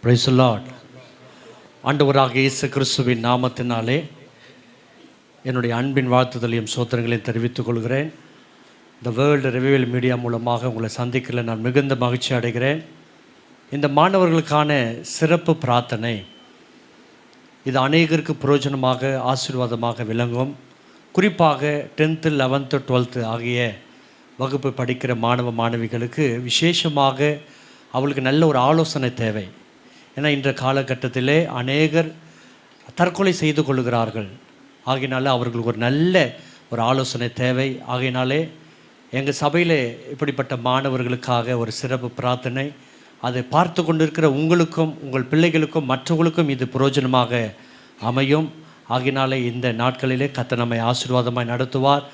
Praise the Lord. ஆண்டவராக இயேசு கிறிஸ்துவின் நாமத்தினாலே என்னுடைய அன்பின் வாழ்த்துதலையும் சோத்திரங்களையும் தெரிவித்துக் கொள்கிறேன். இந்த வேர்ல்டு ரிவைவல் மீடியா மூலமாக உங்களை சந்திக்கல நான் மிகுந்த மகிழ்ச்சி அடைகிறேன். இந்த மாணவர்களுக்கான சிறப்பு பிரார்த்தனை இது அநேகருக்கு பிரயோஜனமாக ஆசீர்வாதமாக விளங்கும். குறிப்பாக 10th 11th 12th ஆகிய வகுப்பு படிக்கிற மாணவ மாணவிகளுக்கு விசேஷமாக அவளுக்கு நல்ல ஒரு ஆலோசனை தேவை. ஏன்னா இன்றைய காலகட்டத்திலே அநேகர் தற்கொலை செய்து கொள்கிறார்கள். ஆகையினால அவர்களுக்கு ஒரு நல்ல ஒரு ஆலோசனை தேவை. ஆகையினாலே எங்கள் சபையில் இப்படிப்பட்ட மாணவர்களுக்காக ஒரு சிறப்பு பிரார்த்தனை, அதை பார்த்து கொண்டிருக்கிற உங்களுக்கும் உங்கள் பிள்ளைகளுக்கும் மற்றவர்களுக்கும் இது பிரயோஜனமாக அமையும். ஆகினாலே இந்த நாட்களிலே கர்த்தர் நம்மை ஆசீர்வாதமாய் நடத்துவார்,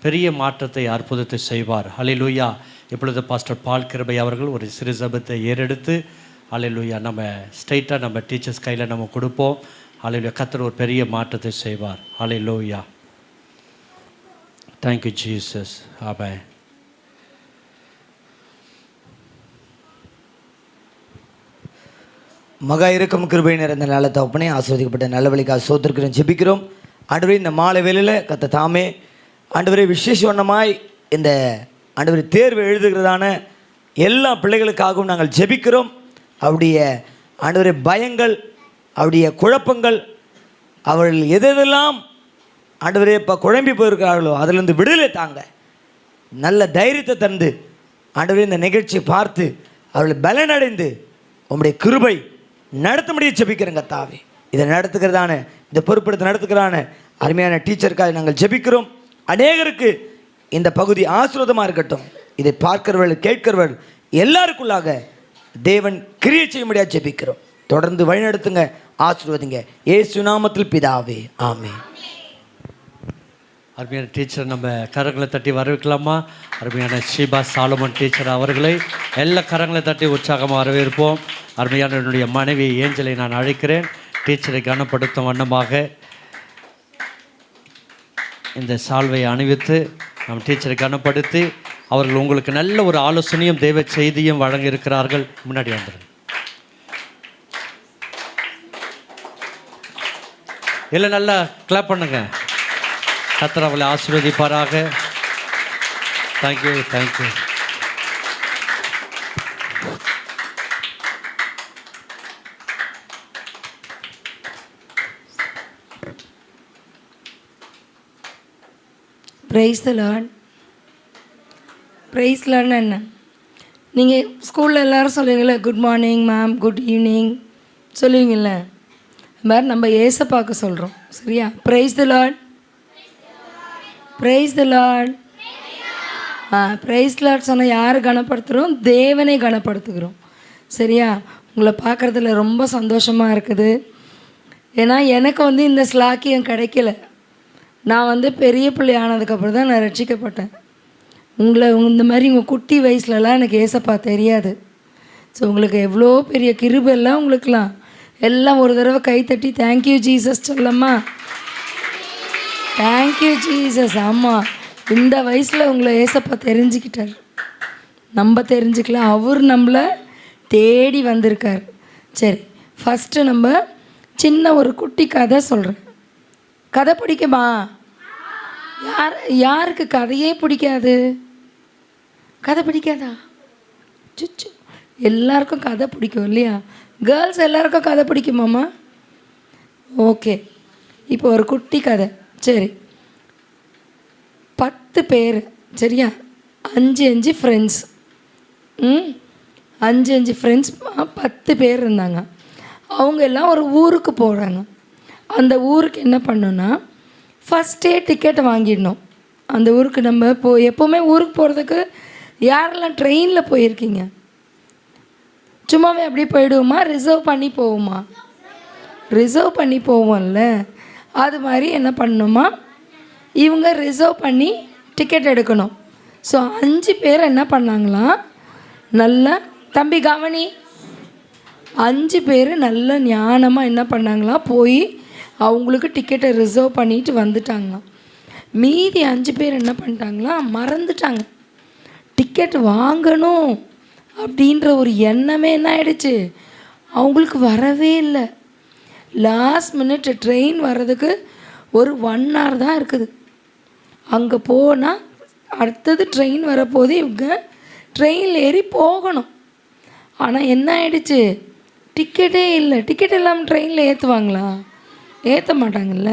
பெரிய மாற்றத்தை அற்புதத்தை செய்வார். ஹல்லேலூயா. இப்பொழுது பாஸ்டர் பால் கிருபை அவர்கள் ஒரு சிறு ஜெபத்தை ஏறெடுத்து ஹல்லேலூயா நம்ம ஸ்ட்ரைட்டாக நம்ம டீச்சர்ஸ் கையில் நம்ம கொடுப்போம். ஹல்லேலூயா. கர்த்தர் ஒரு பெரிய மாற்றத்தை செய்வார். ஹல்லேலூயா. Thank you Jesus. ஆமென். மகா இருக்கும் கிருபை நிறைந்த நல்ல தகப்பனே, ஆசீர்வதிக்கப்பட்ட நல்ல வழிக்காக சோத்திருக்கிறோம், ஜெபிக்கிறோம். ஆண்டவரே, இந்த மாலை வேளையில் கர்த்தர் தாமே ஆண்டவரே விசேஷமாய் இந்த ஆண்டவரே தேர்வு எழுதுகிறதான எல்லா பிள்ளைகளுக்காகவும் நாங்கள் ஜெபிக்கிறோம். அவருடைய ஆண்டவரே பயங்கள், அவருடைய குழப்பங்கள், அவர்கள் எதெல்லாம் ஆண்டவரே இப்போ குழம்பி போயிருக்கிறார்களோ அதிலிருந்து விடுதலை தாங்க, நல்ல தைரியத்தை தந்து ஆண்டவரே இந்த நிகழ்ச்சியை பார்த்து அவர்கள் பலனடைந்து உங்களுடைய கிருபை நடத்த முடிய ஜெபிக்கிறேங்க தாவே. இதை நடத்துகிறதான இந்த பொறுப்பெடுத்து நடத்துகிறான அருமையான டீச்சருக்காக நாங்கள் ஜெபிக்கிறோம். அநேகருக்கு இந்த பகுதி ஆசீர்வாதமாக இருக்கட்டும். இதை பார்க்கிறவர்கள் கேட்கிறவர்கள் எல்லாருக்குள்ளாக தேவன் கிரியை செய்ய முடியாது ஜெபிக்கிறோம். தொடர்ந்து வழிநடத்துங்க, ஆசீர்வதிங்க. இயேசு நாமத்தில் பிதாவே, ஆமென். அருமையான டீச்சர் நம்ம கரங்களை தட்டி வரவேற்கலாமா? அருமையான ஷீபா சாலமன் டீச்சர் அவர்களை எல்லா கரங்களை தட்டி உற்சாகமாக வரவேற்போம். அருமையான என்னுடைய மனைவி ஏஞ்சலை நான் அழைக்கிறேன். டீச்சரை கனப்படுத்தும் வண்ணமாக இந்த சால்வையை அணிவித்து நம் டீச்சரை கனப்படுத்தி அவர்கள் உங்களுக்கு நல்ல ஒரு ஆலோசனையும் தெய்வ செய்தியும் வழங்க இருக்கிறார்கள். முன்னாடி வந்துடுங்க. இல்லை, நல்லா கிளாப் பண்ணுங்க. கர்த்தர் அவளை ஆசீர்வதிப்பாராக. Thank you, thank you. Praise the lord. Praise லார்ட்னா என்ன? நீங்கள் ஸ்கூலில் எல்லோரும் சொல்லுவீங்களே good morning ma'am, good evening சொல்லுவீங்கள்ல, அது மாதிரி நம்ம ஏசப்பாக்க சொல்கிறோம். சரியா? Praise the lord, praise the lord. Praise lord சொன்னால் யாரை கனப்படுத்துகிறோம்? தேவனை கனப்படுத்துகிறோம். சரியா? உங்களை பார்க்குறதுல ரொம்ப சந்தோஷமாக இருக்குது. ஏன்னா எனக்கு இந்த ஸ்லாக்கியம் கிடைக்கல. நான் பெரிய பிள்ளை ஆனதுக்கப்புறம் தான் நான் ரட்சிக்கப்பட்டேன். உங்களை இந்த மாதிரி உங்கள் குட்டி வயசுலலாம் எனக்கு ஏசப்பா தெரியாது. ஸோ உங்களுக்கு எவ்வளோ பெரிய கிருபெல்லாம் உங்களுக்கெலாம் எல்லாம் ஒரு தடவை கைத்தட்டி தேங்க்யூ ஜீசஸ் சொல்லம்மா. Thank you Jesus. ஆமாம், இந்த வயசில் உங்களை ஏசப்பா தெரிஞ்சுக்கிட்டார். நம்ம தெரிஞ்சுக்கலாம், அவர் நம்மளை தேடி வந்திருக்கார். சரி, ஃபஸ்ட்டு நம்ம சின்ன ஒரு குட்டி கதை சொல்கிறேன். கதை பிடிக்குமா? யாருக்கு கதையே பிடிக்காது? கதை பிடிக்காதா? சுச்சு, எல்லாருக்கும் கதை பிடிக்கும் இல்லையா? கேர்ள்ஸ் எல்லாருக்கும் கதை பிடிக்குமாம்மா? ஓகே, இப்போ ஒரு குட்டி கதை. சரி, 10 பேர், சரியா? 5 ஃப்ரெண்ட்ஸ். 5 ஃப்ரெண்ட்ஸ், 10 பேர் இருந்தாங்க. அவங்க எல்லாம் ஒரு ஊருக்கு போகிறாங்க. அந்த ஊருக்கு என்ன பண்ணணும்னா ஃபஸ்ட்டே டிக்கெட் வாங்கிடணும். அந்த ஊருக்கு நம்ம எப்போவுமே ஊருக்கு போகிறதுக்கு யாரெல்லாம் ட்ரெயினில் போயிருக்கீங்க? சும்மாவே அப்படியே போயிடுவோமா? ரிசர்வ் பண்ணி போவோமா? ரிசர்வ் பண்ணி போவோம்ல. அது மாதிரி என்ன பண்ணணுமா, இவங்க ரிசர்வ் பண்ணி டிக்கெட் எடுக்கணும். ஸோ 5 பேர் என்ன பண்ணாங்களாம், நல்லா தம்பி கவனி, 5 பேர் நல்ல ஞானமாக என்ன பண்ணாங்களாம், போய் அவங்களுக்கு டிக்கெட்டை ரிசர்வ் பண்ணிட்டு வந்துட்டாங்களாம். மீதி 5 பேர் என்ன பண்ணிட்டாங்களா, மறந்துட்டாங்க. டிக்கெட் வாங்கணும் அப்படின்ற ஒரு எண்ணமே என்ன ஆயிடுச்சு, அவங்களுக்கு வரவே இல்லை. லாஸ்ட் மினிட் ட்ரெயின் வர்றதுக்கு ஒரு 1 hour தான் இருக்குது. அங்கே போனால் அடுத்தது ட்ரெயின் வரப்போது இவங்க ட்ரெயினில் ஏறி போகணும். ஆனால் என்ன ஆயிடுச்சு, டிக்கெட்டே இல்லை. டிக்கெட் இல்லாமல் ட்ரெயினில் ஏற்றுவாங்களா? ஏற்ற மாட்டாங்கல்ல.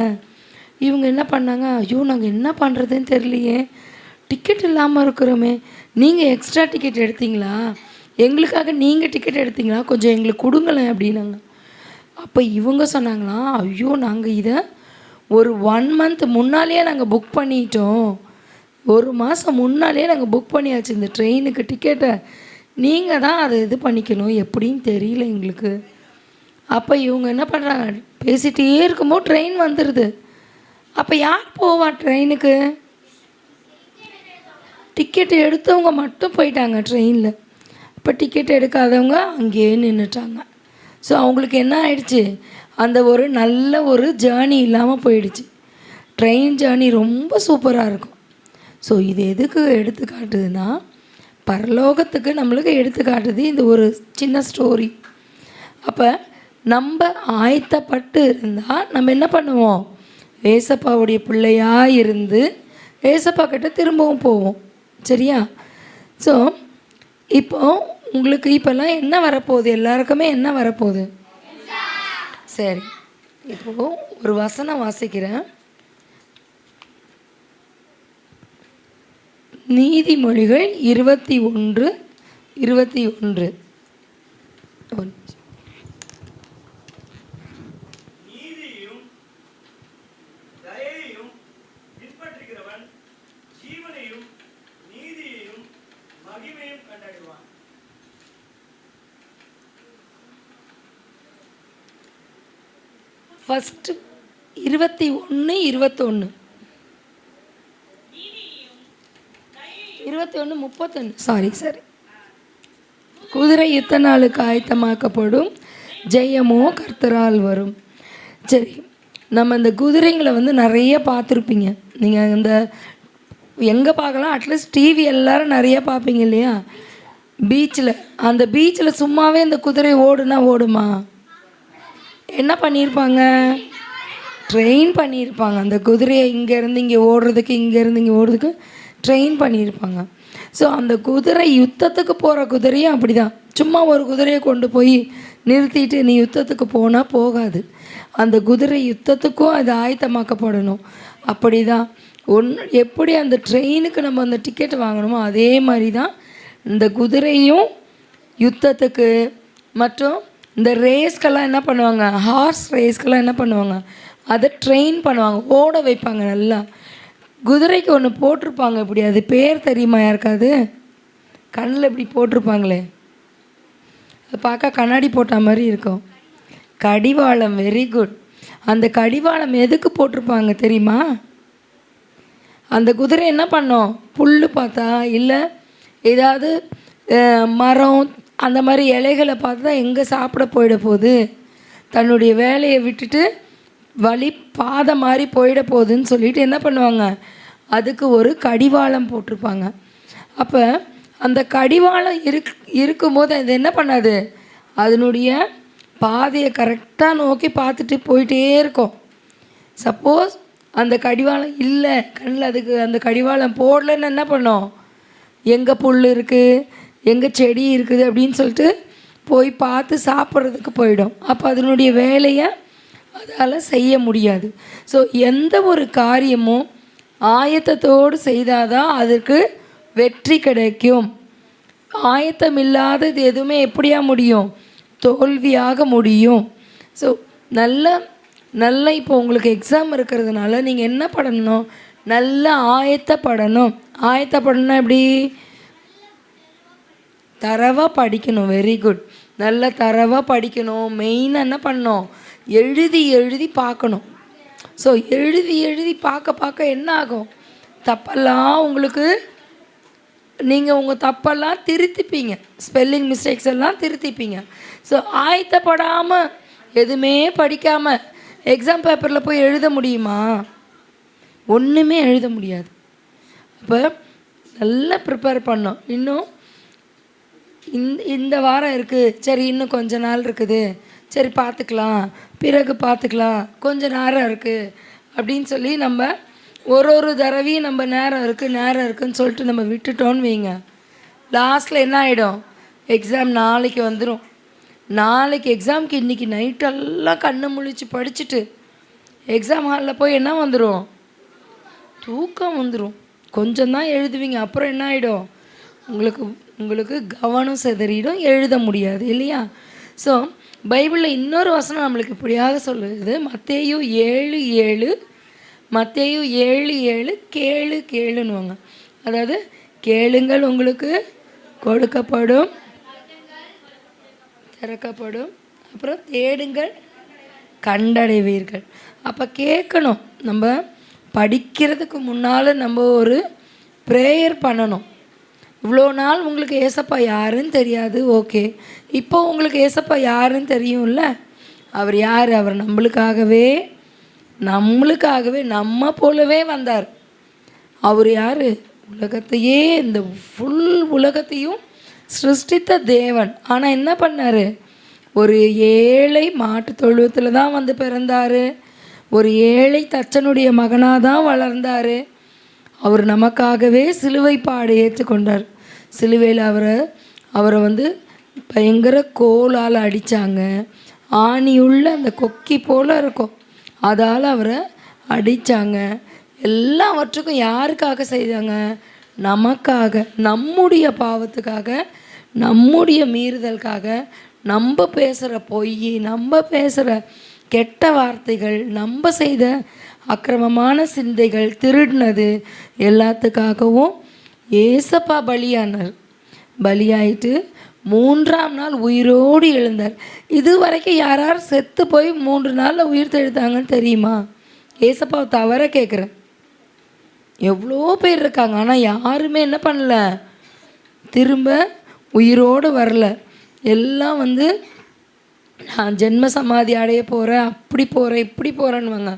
இவங்க என்ன பண்ணாங்க, ஐயோ நாங்கள் என்ன பண்ணுறதுன்னு தெரியலையே, டிக்கெட் இல்லாமல் இருக்கிறோமே, நீங்கள் எக்ஸ்ட்ரா டிக்கெட் எடுத்தீங்களா, எங்களுக்காக நீங்கள் டிக்கெட் எடுத்தீங்களா, கொஞ்சம் எங்களுக்கு கொடுங்களேன் அப்படின்னாங்க. அப்போ இவங்க சொன்னாங்களாம், ஐயோ நாங்கள் இதை ஒரு 1 month முன்னாலேயே நாங்கள் புக் பண்ணிட்டோம், 1 மாதம் முன்னாலேயே நாங்கள் புக் பண்ணியாச்சு இந்த ட்ரெயினுக்கு டிக்கெட்டை, நீங்கள் தான் அதை இது பண்ணிக்கணும், எப்படின்னு தெரியல எங்களுக்கு. அப்போ இவங்க என்ன பண்ணுறாங்க, பேசிகிட்டே இருக்கும்போது ட்ரெயின் வந்துடுது. அப்போ யார் போவா ட்ரெயினுக்கு? டிக்கெட் எடுத்தவங்க மட்டும் போயிட்டாங்க ட்ரெயினில். இப்போ டிக்கெட் எடுக்காதவங்க அங்கேயே நின்றுட்டாங்க. ஸோ அவங்களுக்கு என்ன ஆயிடுச்சு, அந்த ஒரு நல்ல ஒரு ஜேர்னி இல்லாமல் போயிடுச்சு. ட்ரெயின் ஜேர்னி ரொம்ப சூப்பராக இருக்கும். ஸோ இது எதுக்கு எடுத்துக்காட்டுதுன்னா, பரலோகத்துக்கு நம்மளுக்கு எடுத்துக்காட்டுது இந்த ஒரு சின்ன ஸ்டோரி. அப்போ நம்ம ஆயத்தப்பட்டு இருந்தால் நம்ம என்ன பண்ணுவோம், ஏசப்பாவுடைய பிள்ளையாக இருந்து ஏசப்பா கிட்ட திரும்பவும் போவோம். சரியா? ஸோ இப்போ உங்களுக்கு இப்போல்லாம் என்ன வரப்போகுது, எல்லாருக்குமே என்ன வரப்போகுது? சரி, இப்போது ஒரு வசனம் வாசிக்கிறேன். நீதிமொழிகள் 21:21. ஃபஸ்ட்டு 21:21, 21:31. சரி. குதிரை யுத்த நாளுக்கு ஆயத்தமாக்கப்படும், ஜெயமோ கர்த்தரால் வரும். சரி, நம்ம இந்த குதிரைங்களை வந்து நிறைய பார்த்துருப்பீங்க நீங்கள். இந்த எங்கே பார்க்கலாம், அட்லீஸ்ட் டிவி எல்லோரும் நிறைய பார்ப்பீங்க இல்லையா? பீச்சில். அந்த பீச்சில் சும்மாவே இந்த குதிரை ஓடுனா ஓடுமா? என்ன பண்ணியிருப்பாங்க, ட்ரெயின் பண்ணியிருப்பாங்க. அந்த குதிரையை இங்கேருந்து இங்கே ஓடுறதுக்கு, இங்கேருந்து இங்கே ஓடுறதுக்கு ட்ரெயின் பண்ணியிருப்பாங்க. ஸோ அந்த குதிரை யுத்தத்துக்கு போகிற குதிரையும் அப்படி தான். சும்மா ஒரு குதிரையை கொண்டு போய் நிறுத்திட்டு நீ யுத்தத்துக்கு போனால் போகாது. அந்த குதிரை யுத்தத்துக்கும் அது ஆயத்தமாக்கப்படணும். அப்படி தான் எப்படி அந்த ட்ரெயினுக்கு நம்ம அந்த டிக்கெட் வாங்கணுமோ அதே மாதிரி தான் இந்த குதிரையும் யுத்தத்துக்கு. மற்றும் இந்த ரேஸ்க்கெல்லாம் என்ன பண்ணுவாங்க, ஹார்ஸ் ரேஸ்க்கெல்லாம் என்ன பண்ணுவாங்க, அதை ட்ரெயின் பண்ணுவாங்க, ஓட வைப்பாங்க நல்லா. குதிரைக்கு ஒன்று போட்டிருப்பாங்க இப்படி, அது பேர் தெரியுமா யாருக்காது? கண்ணில் இப்படி போட்டிருப்பாங்களே, அது பார்க்க கண்ணாடி போட்ட மாதிரி இருக்கும். கடிவாளம். Very good. அந்த கடிவாளம் எதுக்கு போட்டிருப்பாங்க தெரியுமா? அந்த குதிரை என்ன பண்ணோம், புல் பார்த்தா இல்லை ஏதாவது மரம் அந்த மாதிரி இலைகளை பார்த்து தான் எங்கே சாப்பிட போயிட போகுது, தன்னுடைய வேலையை விட்டுட்டு வழி பாதை மாதிரி போயிட போகுதுன்னு சொல்லிட்டு என்ன பண்ணுவாங்க, அதுக்கு ஒரு கடிவாளம் போட்டிருப்பாங்க. அப்போ அந்த கடிவாளம் இருக்கும்போது அது என்ன பண்ணாது, அதனுடைய பாதையை கரெக்டாக நோக்கி பார்த்துட்டு போயிட்டே இருக்கும். சப்போஸ் அந்த கடிவாளம் இல்லை கண்ணில், அதுக்கு அந்த கடிவாளம் போடலன்னு என்ன பண்ணோம், எங்கே புல் இருக்குது, எங்கே செடி இருக்குது அப்படின்னு சொல்லிட்டு போய் பார்த்து சாப்பிட்றதுக்கு போயிடும். அப்போ அதனுடைய வேலையை அதால் செய்ய முடியாது. ஸோ எந்த ஒரு காரியமும் ஆயத்தத்தோடு செய்தால் தான் அதற்கு வெற்றி கிடைக்கும். ஆயத்தம் இல்லாதது எதுவுமே எப்படியா முடியும், தோல்வியாக முடியும். ஸோ நல்ல இப்போ உங்களுக்கு எக்ஸாம் இருக்கிறதுனால நீங்கள் என்ன பண்ணணும், நல்லா ஆயத்தப்படணும். ஆயத்தப்படணும் எப்படி, தரவாக படிக்கணும். Very good. நல்ல தரவாக படிக்கணும். மெயினாக என்ன பண்ணணும், எழுதி பார்க்கணும். ஸோ எழுதி பார்க்க என்ன ஆகும், தப்பெல்லாம் உங்களுக்கு நீங்கள் உங்கள் தப்பெல்லாம் திருத்திப்பீங்க, ஸ்பெல்லிங் மிஸ்டேக்ஸ் எல்லாம் திருத்திப்பீங்க. ஸோ ஆயத்தப்படாமல் எதுவுமே படிக்காமல் எக்ஸாம் பேப்பரில் போய் எழுத முடியுமா, ஒன்றுமே எழுத முடியாது. அப்போ நல்லா ப்ரிப்பேர் பண்ணோம். இன்னும் இந்த வாரம் இருக்குது, சரி இன்னும் கொஞ்ச நாள் இருக்குது, சரி பார்த்துக்கலாம், பிறகு பார்த்துக்கலாம், கொஞ்ச நேரம் இருக்குது அப்படின்னு சொல்லி நம்ம ஒரு தடவையும் நம்ம நேரம் இருக்குதுன்னு சொல்லிட்டு நம்ம விட்டுட்டோன்னு வைங்க, லாஸ்ட்டில் என்ன ஆகிடும், எக்ஸாம் நாளைக்கு வந்துடும். நாளைக்கு எக்ஸாமுக்கு இன்றைக்கி நைட்டெல்லாம் கண்ணை முழிச்சு படிச்சுட்டு எக்ஸாம் ஹாலில் போய் என்ன வந்துடும், தூக்கம் வந்துடும். கொஞ்சம் தான் எழுதுவீங்க, அப்புறம் என்ன ஆகிடும், உங்களுக்கு கவனம் சிதறிடும், எழுத முடியாது இல்லையா? ஸோ பைபிளில் இன்னொரு வசனம் நம்மளுக்கு இப்படியாக சொல்லுது, மத்தேயு 7:7, மத்தேயு 7:7 கேளுன்னுவாங்க. அதாவது கேளுங்கள் உங்களுக்கு கொடுக்கப்படும், திறக்கப்படும், அப்புறம் தேடுங்கள் கண்டடைவீர்கள். அப்போ கேட்கணும். நம்ம படிக்கிறதுக்கு முன்னால் நம்ம ஒரு ப்ரேயர் பண்ணணும். இவ்வளோ நாள் உங்களுக்கு ஏசப்பா யாருன்னு தெரியாது, ஓகே. இப்போ உங்களுக்கு ஏசப்பா யாருன்னு தெரியும்ல. அவர் யார்? அவர் நம்மளுக்காகவே நம்ம போலவே வந்தார். அவர் யார்? உலகத்தையே, இந்த ஃபுல் உலகத்தையும் சிருஷ்டித்த தேவன். ஆனால் என்ன பண்ணார்? ஒரு ஏழை மாட்டு தொழுவத்தில் தான் வந்து பிறந்தார். ஒரு ஏழை தச்சனுடைய மகனாக தான் வளர்ந்தார். அவர் நமக்காகவே சிலுவை பாடு ஏற்றுக்கொண்டார். சிலுவையில் அவரை வந்து பயங்கர கோலால் அடித்தாங்க. ஆணியுள்ள அந்த கொக்கி போல் இருக்கும், அதால் அவரை அடித்தாங்க. எல்லாவற்றுக்கும் யாருக்காக செய்தாங்க? நமக்காக, நம்முடைய பாவத்துக்காக, நம்முடைய மீறுதலுக்காக. நம்ம பேசுகிற பொய், நம்ம பேசுகிற கெட்ட வார்த்தைகள், நம்ம செய்த அக்கிரமமான சிந்தைகள், திருடினது எல்லாத்துக்காகவும் ஏசப்பா பலியானார். பலியாயிட்டு 3ஆம் நாள் உயிரோடு எழுந்தார். இது வரைக்கும் யார் செத்து போய் 3 நாளில் உயிர் தெழுத்தாங்கன்னு தெரியுமா? ஏசப்பாவை தவிர கேட்குறேன். எவ்வளோ பேர் இருக்காங்க, ஆனால் யாருமே என்ன பண்ணல, திரும்ப உயிரோடு வரல. எல்லாம் வந்து நான் ஜென்ம சமாதி அடைய போகிறேன், அப்படி போகிறேன், இப்படி போகிறேன்னுவாங்க.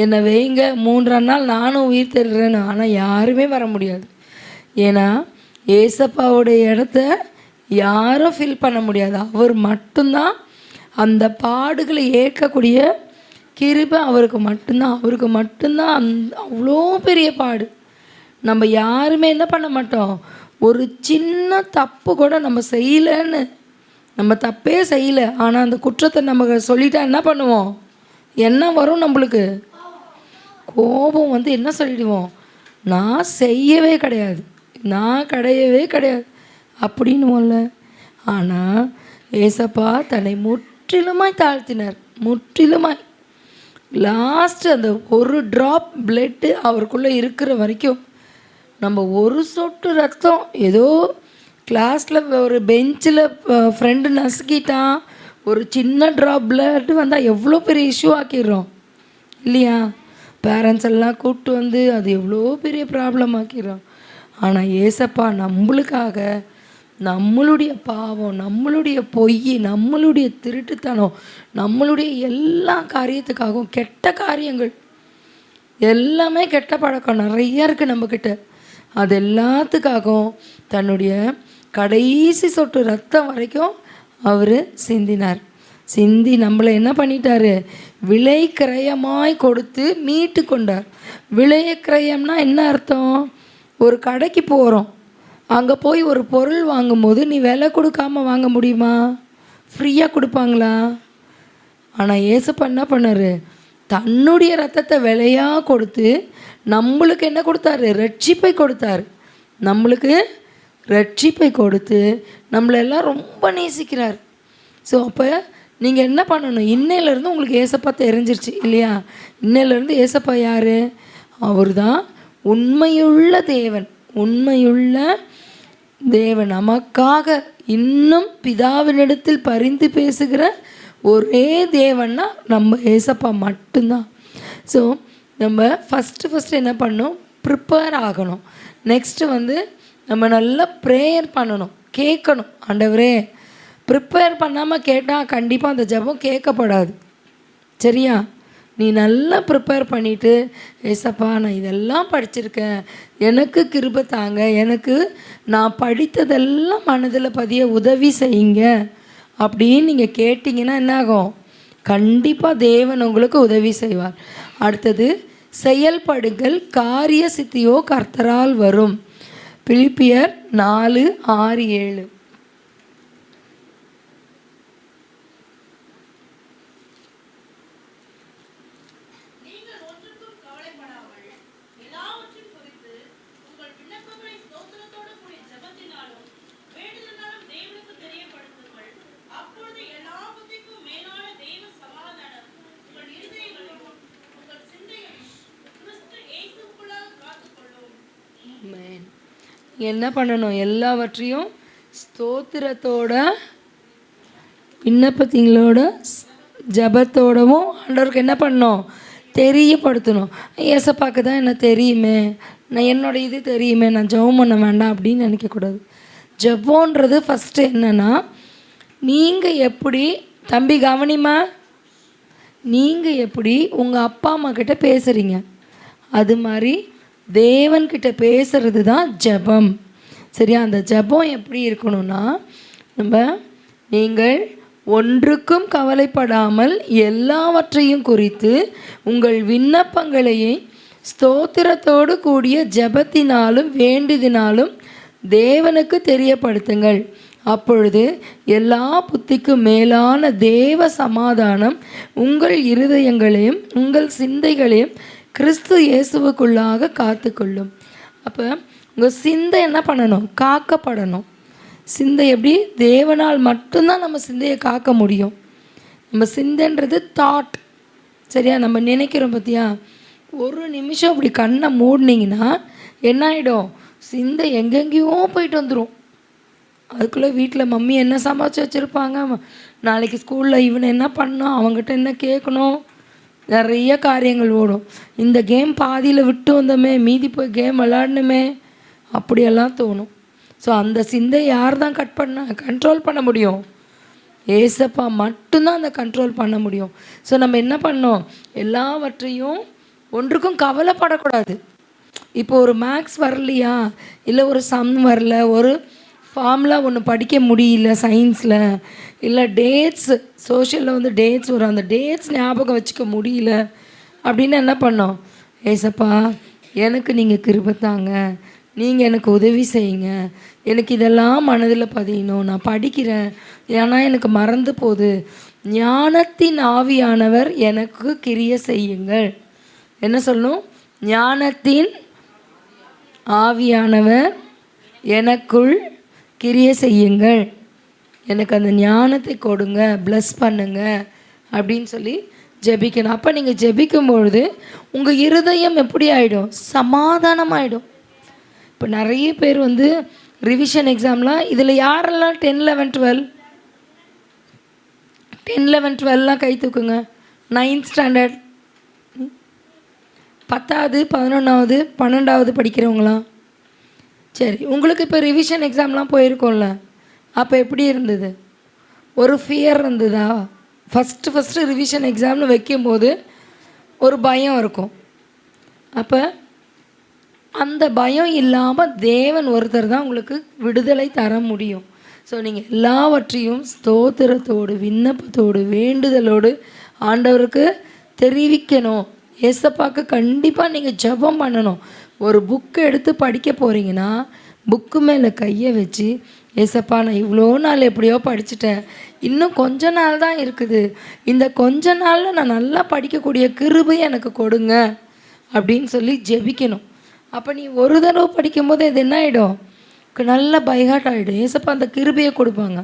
என்னை வைங்க 3ஆம் நாள் நானும் உயிர் தெழுறேன்னு. ஆனால் யாருமே வர முடியாது. ஏன்னா ஏசப்பாவுடைய இடத்த யாரும் ஃபில் பண்ண முடியாது. அவர் மட்டும்தான் அந்த பாடுகளை ஏற்கக்கூடிய கிருபை அவருக்கு மட்டும்தான் அவ்வளோ பெரிய பாடு. நம்ம யாருமே என்ன பண்ண மாட்டோம், ஒரு சின்ன தப்பு கூட நம்ம செய்யலைன்னு, நம்ம தப்பே செய்யலை, ஆனால் அந்த குற்றத்தை நம்ம சொல்லிட்டா என்ன பண்ணுவோம்? என்ன வரும் நம்மளுக்கு? கோபம் வந்து என்ன சொல்லிடுவோம், நான் செய்யவே கிடையாது, நான் கிடையவே அப்படின்னுவோம்ல. ஆனால் ஏசப்பா தன்னை முற்றிலுமாய் தாழ்த்தினார். முற்றிலுமாய் லாஸ்ட்டு அந்த ஒரு ட்ராப் பிளட்டு அவருக்குள்ளே இருக்கிற வரைக்கும், நம்ம ஒரு சொட்டு ரத்தம் ஏதோ கிளாஸில் ஒரு பெஞ்சில் ஃப்ரெண்டு நசுக்கிட்டான், ஒரு சின்ன ட்ராப் பிளட் வந்தால் எவ்வளோ பெரிய இஷ்யூ ஆக்கிடுறோம் இல்லையா? பேரண்ட்ஸ் எல்லாம் கூப்பிட்டு வந்து அது எவ்வளோ பெரிய ப்ராப்ளம் ஆக்கிடுறோம். ஆனால் ஏசப்பா நம்மளுக்காக நம்மளுடைய பாவம், நம்மளுடைய பொய், நம்மளுடைய திருட்டுத்தனம், நம்மளுடைய எல்லா காரியத்துக்காகவும், கெட்ட காரியங்கள் எல்லாமே, கெட்ட பழக்கம் நிறைய இருக்குது நம்மக்கிட்ட, அது எல்லாத்துக்காகவும் தன்னுடைய கடைசி சொட்டு ரத்தம் வரைக்கும் அவர் சிந்தினார். சிந்தி நம்மளை என்ன பண்ணிட்டாரு? விலை கிரயமாய் கொடுத்து மீட்டு கொண்டார். விலை கிரயம்னா என்ன அர்த்தம்? ஒரு கடைக்கு போகிறோம், அங்கே போய் ஒரு பொருள் வாங்கும்போது நீ விலை கொடுக்காம வாங்க முடியுமா? ஃப்ரீயாக கொடுப்பாங்களா? ஆனால் ஏசப்பா என்ன பண்ணார்? தன்னுடைய ரத்தத்தை விலையாக கொடுத்து நம்மளுக்கு என்ன கொடுத்தாரு? ரட்சிப்பை கொடுத்தாரு. நம்மளுக்கு ரட்சிப்பை கொடுத்து நம்மளெல்லாம் ரொம்ப நேசிக்கிறார். ஸோ அப்போ நீங்கள் என்ன பண்ணணும்? இன்னையிலேருந்து உங்களுக்கு ஏசப்பா தெரிஞ்சிருச்சு இல்லையா? இன்னையிலேருந்து ஏசப்பா யார்? அவர் தான் உண்மையுள்ள தேவன். உண்மையுள்ள தேவன் நமக்காக இன்னும் பிதாவினிடத்தில் பரிந்து பேசுகிற ஒரே தேவன்னா நம்ம ஏசப்பா மட்டும்தான். ஸோ நம்ம ஃபஸ்ட்டு என்ன பண்ணணும்? ப்ரிப்பேர் ஆகணும். நெக்ஸ்ட்டு வந்து நம்ம நல்லா ப்ரேயர் பண்ணணும், கேட்கணும். ஆண்டவரே, ப்ரிப்பேர் பண்ணாமல் கேட்டால் கண்டிப்பாக அந்த ஜெபம் கேட்கப்படாது. சரியா? நீ நல்லா ப்ரிப்பேர் பண்ணிவிட்டு ஏசப்பா நான் இதெல்லாம் படிச்சிருக்கேன், எனக்கு கிருபை தாங்க, எனக்கு நான் படித்ததெல்லாம் மனதில் பதிய உதவி செய்யுங்க அப்படின்னு நீங்கள் கேட்டிங்கன்னா என்னாகும்? கண்டிப்பாக தேவன் உங்களுக்கு உதவி செய்வார். அடுத்தது செயல்படுங்கள், காரிய சித்தியோ கர்த்தரால் வரும். பிலிப்பியர் 4:6-7. என்ன பண்ணணும்? எல்லாவற்றையும் ஸ்தோத்திரத்தோட விண்ணப்பத்திங்களோட ஜபத்தோடவும் ஆண்டவருக்கு என்ன பண்ணணும்? தெரியப்படுத்தணும். ஏசப்பாக்கு தான் என்ன தெரியுமே, நான் என்னோட இது தெரியுமே, நான் ஜெபம் பண்ண வேண்டாம் அப்படின்னு நினைக்கக்கூடாது. ஜெபம்ன்றது ஃபஸ்ட்டு என்னென்னா, நீங்கள் எப்படி தம்பி கவனிமா, நீங்கள் எப்படி உங்கள் அப்பா அம்மா கிட்ட பேசுகிறீங்க, அது மாதிரி தேவன்கிட்ட பேசுகிறது தான் ஜெபம். சரியா? அந்த ஜெபம் எப்படி இருக்கணும்னா, நீங்கள் ஒன்றுக்கும் கவலைப்படாமல் எல்லாவற்றையும் குறித்து உங்கள் விண்ணப்பங்களையே ஸ்தோத்திரத்தோடு கூடிய ஜெபத்தினாலும் வேண்டிதினாலும் தேவனுக்கு தெரியப்படுத்துங்கள். அப்பொழுது எல்லா புத்திக்கும் மேலான தேவ சமாதானம் உங்கள் இருதயங்களையும் உங்கள் சிந்தைகளையும் கிறிஸ்து இயேசுவுக்குள்ளாக காத்துக்கொள்ளும். அப்போ உங்கள் சிந்தை என்ன பண்ணணும்? காக்கப்படணும். சிந்தை எப்படி? தேவனால் மட்டும்தான் நம்ம சிந்தையை காக்க முடியும். நம்ம சிந்தைன்றது தாட். சரியா? நம்ம நினைக்கிறோம் பார்த்தியா, ஒரு நிமிஷம் அப்படி கண்ணை மூடினீங்கன்னா என்ன ஆகிடும்? சிந்தை எங்கெங்கேயோ போயிட்டு வந்துடும். அதுக்குள்ளே வீட்டில் மம்மி என்ன சமைச்சு வச்சுருப்பாங்க, நாளைக்கு ஸ்கூலில் இவனை என்ன பண்ணணும், அவங்ககிட்ட என்ன கேட்கணும், நிறைய காரியங்கள் ஓடும். இந்த கேம் பாதியில் விட்டு வந்தோமே, மீதி போய் கேம் விளாடணுமே, அப்படியெல்லாம் தோணும். ஸோ அந்த சிந்தை யார் தான் கண்ட்ரோல் பண்ண முடியும்? ஏசப்பா மட்டும்தான் அந்த கண்ட்ரோல் பண்ண முடியும். ஸோ நம்ம என்ன பண்ணோம்? எல்லாவற்றையும் ஒன்றுக்கும் கவலைப்படக்கூடாது. இப்போ ஒரு மேக்ஸ் வரலையா, இல்லை ஒரு சம் வரல, ஒரு ஃபார்முலா ஒன்று படிக்க முடியல சயின்ஸில், இல்லை டேட்ஸ் சோஷியலில் வந்து டேட்ஸ் வரும், அந்த டேட்ஸ் ஞாபகம் வச்சுக்க முடியல அப்படின்னு என்ன பண்ணோம்? ஏசப்பா எனக்கு நீங்கள் கிருபை தாங்க, நீங்கள் எனக்கு உதவி செய்யுங்க, எனக்கு இதெல்லாம் மனதில் பதியணும், நான் படிக்கிறேன் ஏன்னா எனக்கு மறந்து போகுது, ஞானத்தின் ஆவியானவர் எனக்கு கிரிய செய்யுங்கள். என்ன சொல்லணும்? ஞானத்தின் ஆவியானவர் எனக்குள் கிரிய செய்யுங்கள், எனக்கு அந்த ஞானத்தை கொடுங்க, ப்ளஸ் பண்ணுங்க அப்படின்னு சொல்லி ஜெபிக்கணும். அப்போ நீங்கள் ஜெபிக்கும்பொழுது உங்கள் இருதயம் எப்படி ஆகிடும்? சமாதானம் ஆகிடும். இப்போ நிறைய பேர் வந்து ரிவிஷன் எக்ஸாம்லாம், இதில் யாரெல்லாம் 10, 11, 12 கை தூக்குங்க. 9th ஸ்டாண்டர்ட், 10வது 11வது 12வது படிக்கிறவங்களாம். சரி, உங்களுக்கு இப்போ ரிவிஷன் எக்ஸாம்லாம் போயிருக்கோம்ல, அப்போ எப்படி இருந்தது? ஒரு ஃபியர் இருந்ததா? ஃபஸ்ட்டு ரிவிஷன் எக்ஸாம்னு வைக்கும்போது ஒரு பயம் இருக்கும். அப்போ அந்த பயம் இல்லாமல் தேவன் ஒருத்தர் தான் உங்களுக்கு விடுதலை தர முடியும். ஸோ நீங்கள் எல்லாவற்றையும் ஸ்தோத்திரத்தோடு விண்ணப்பத்தோடு வேண்டுதலோடு ஆண்டவருக்கு தெரிவிக்கணும். ஏசப்பாக்கு கண்டிப்பாக நீங்கள் ஜெபம் பண்ணணும். ஒரு புக்கு எடுத்து படிக்க போகிறீங்கன்னா புக்கு மேலே கையை வச்சு, ஏசப்பா நான் இவ்வளோ நாள் எப்படியோ படிச்சுட்டேன், இன்னும் கொஞ்ச நாள் தான் இருக்குது, இந்த கொஞ்ச நாளில் நான் நல்லா படிக்கக்கூடிய கிருபை எனக்கு கொடுங்க அப்படின்னு சொல்லி ஜெபிக்கணும். அப்போ நீ ஒரு தடவை படிக்கும்போது இது என்ன ஆகிடும்? நல்ல பைஹாட் ஆகிடும். ஏசப்பா அந்த கிருபையை கொடுப்பாங்க.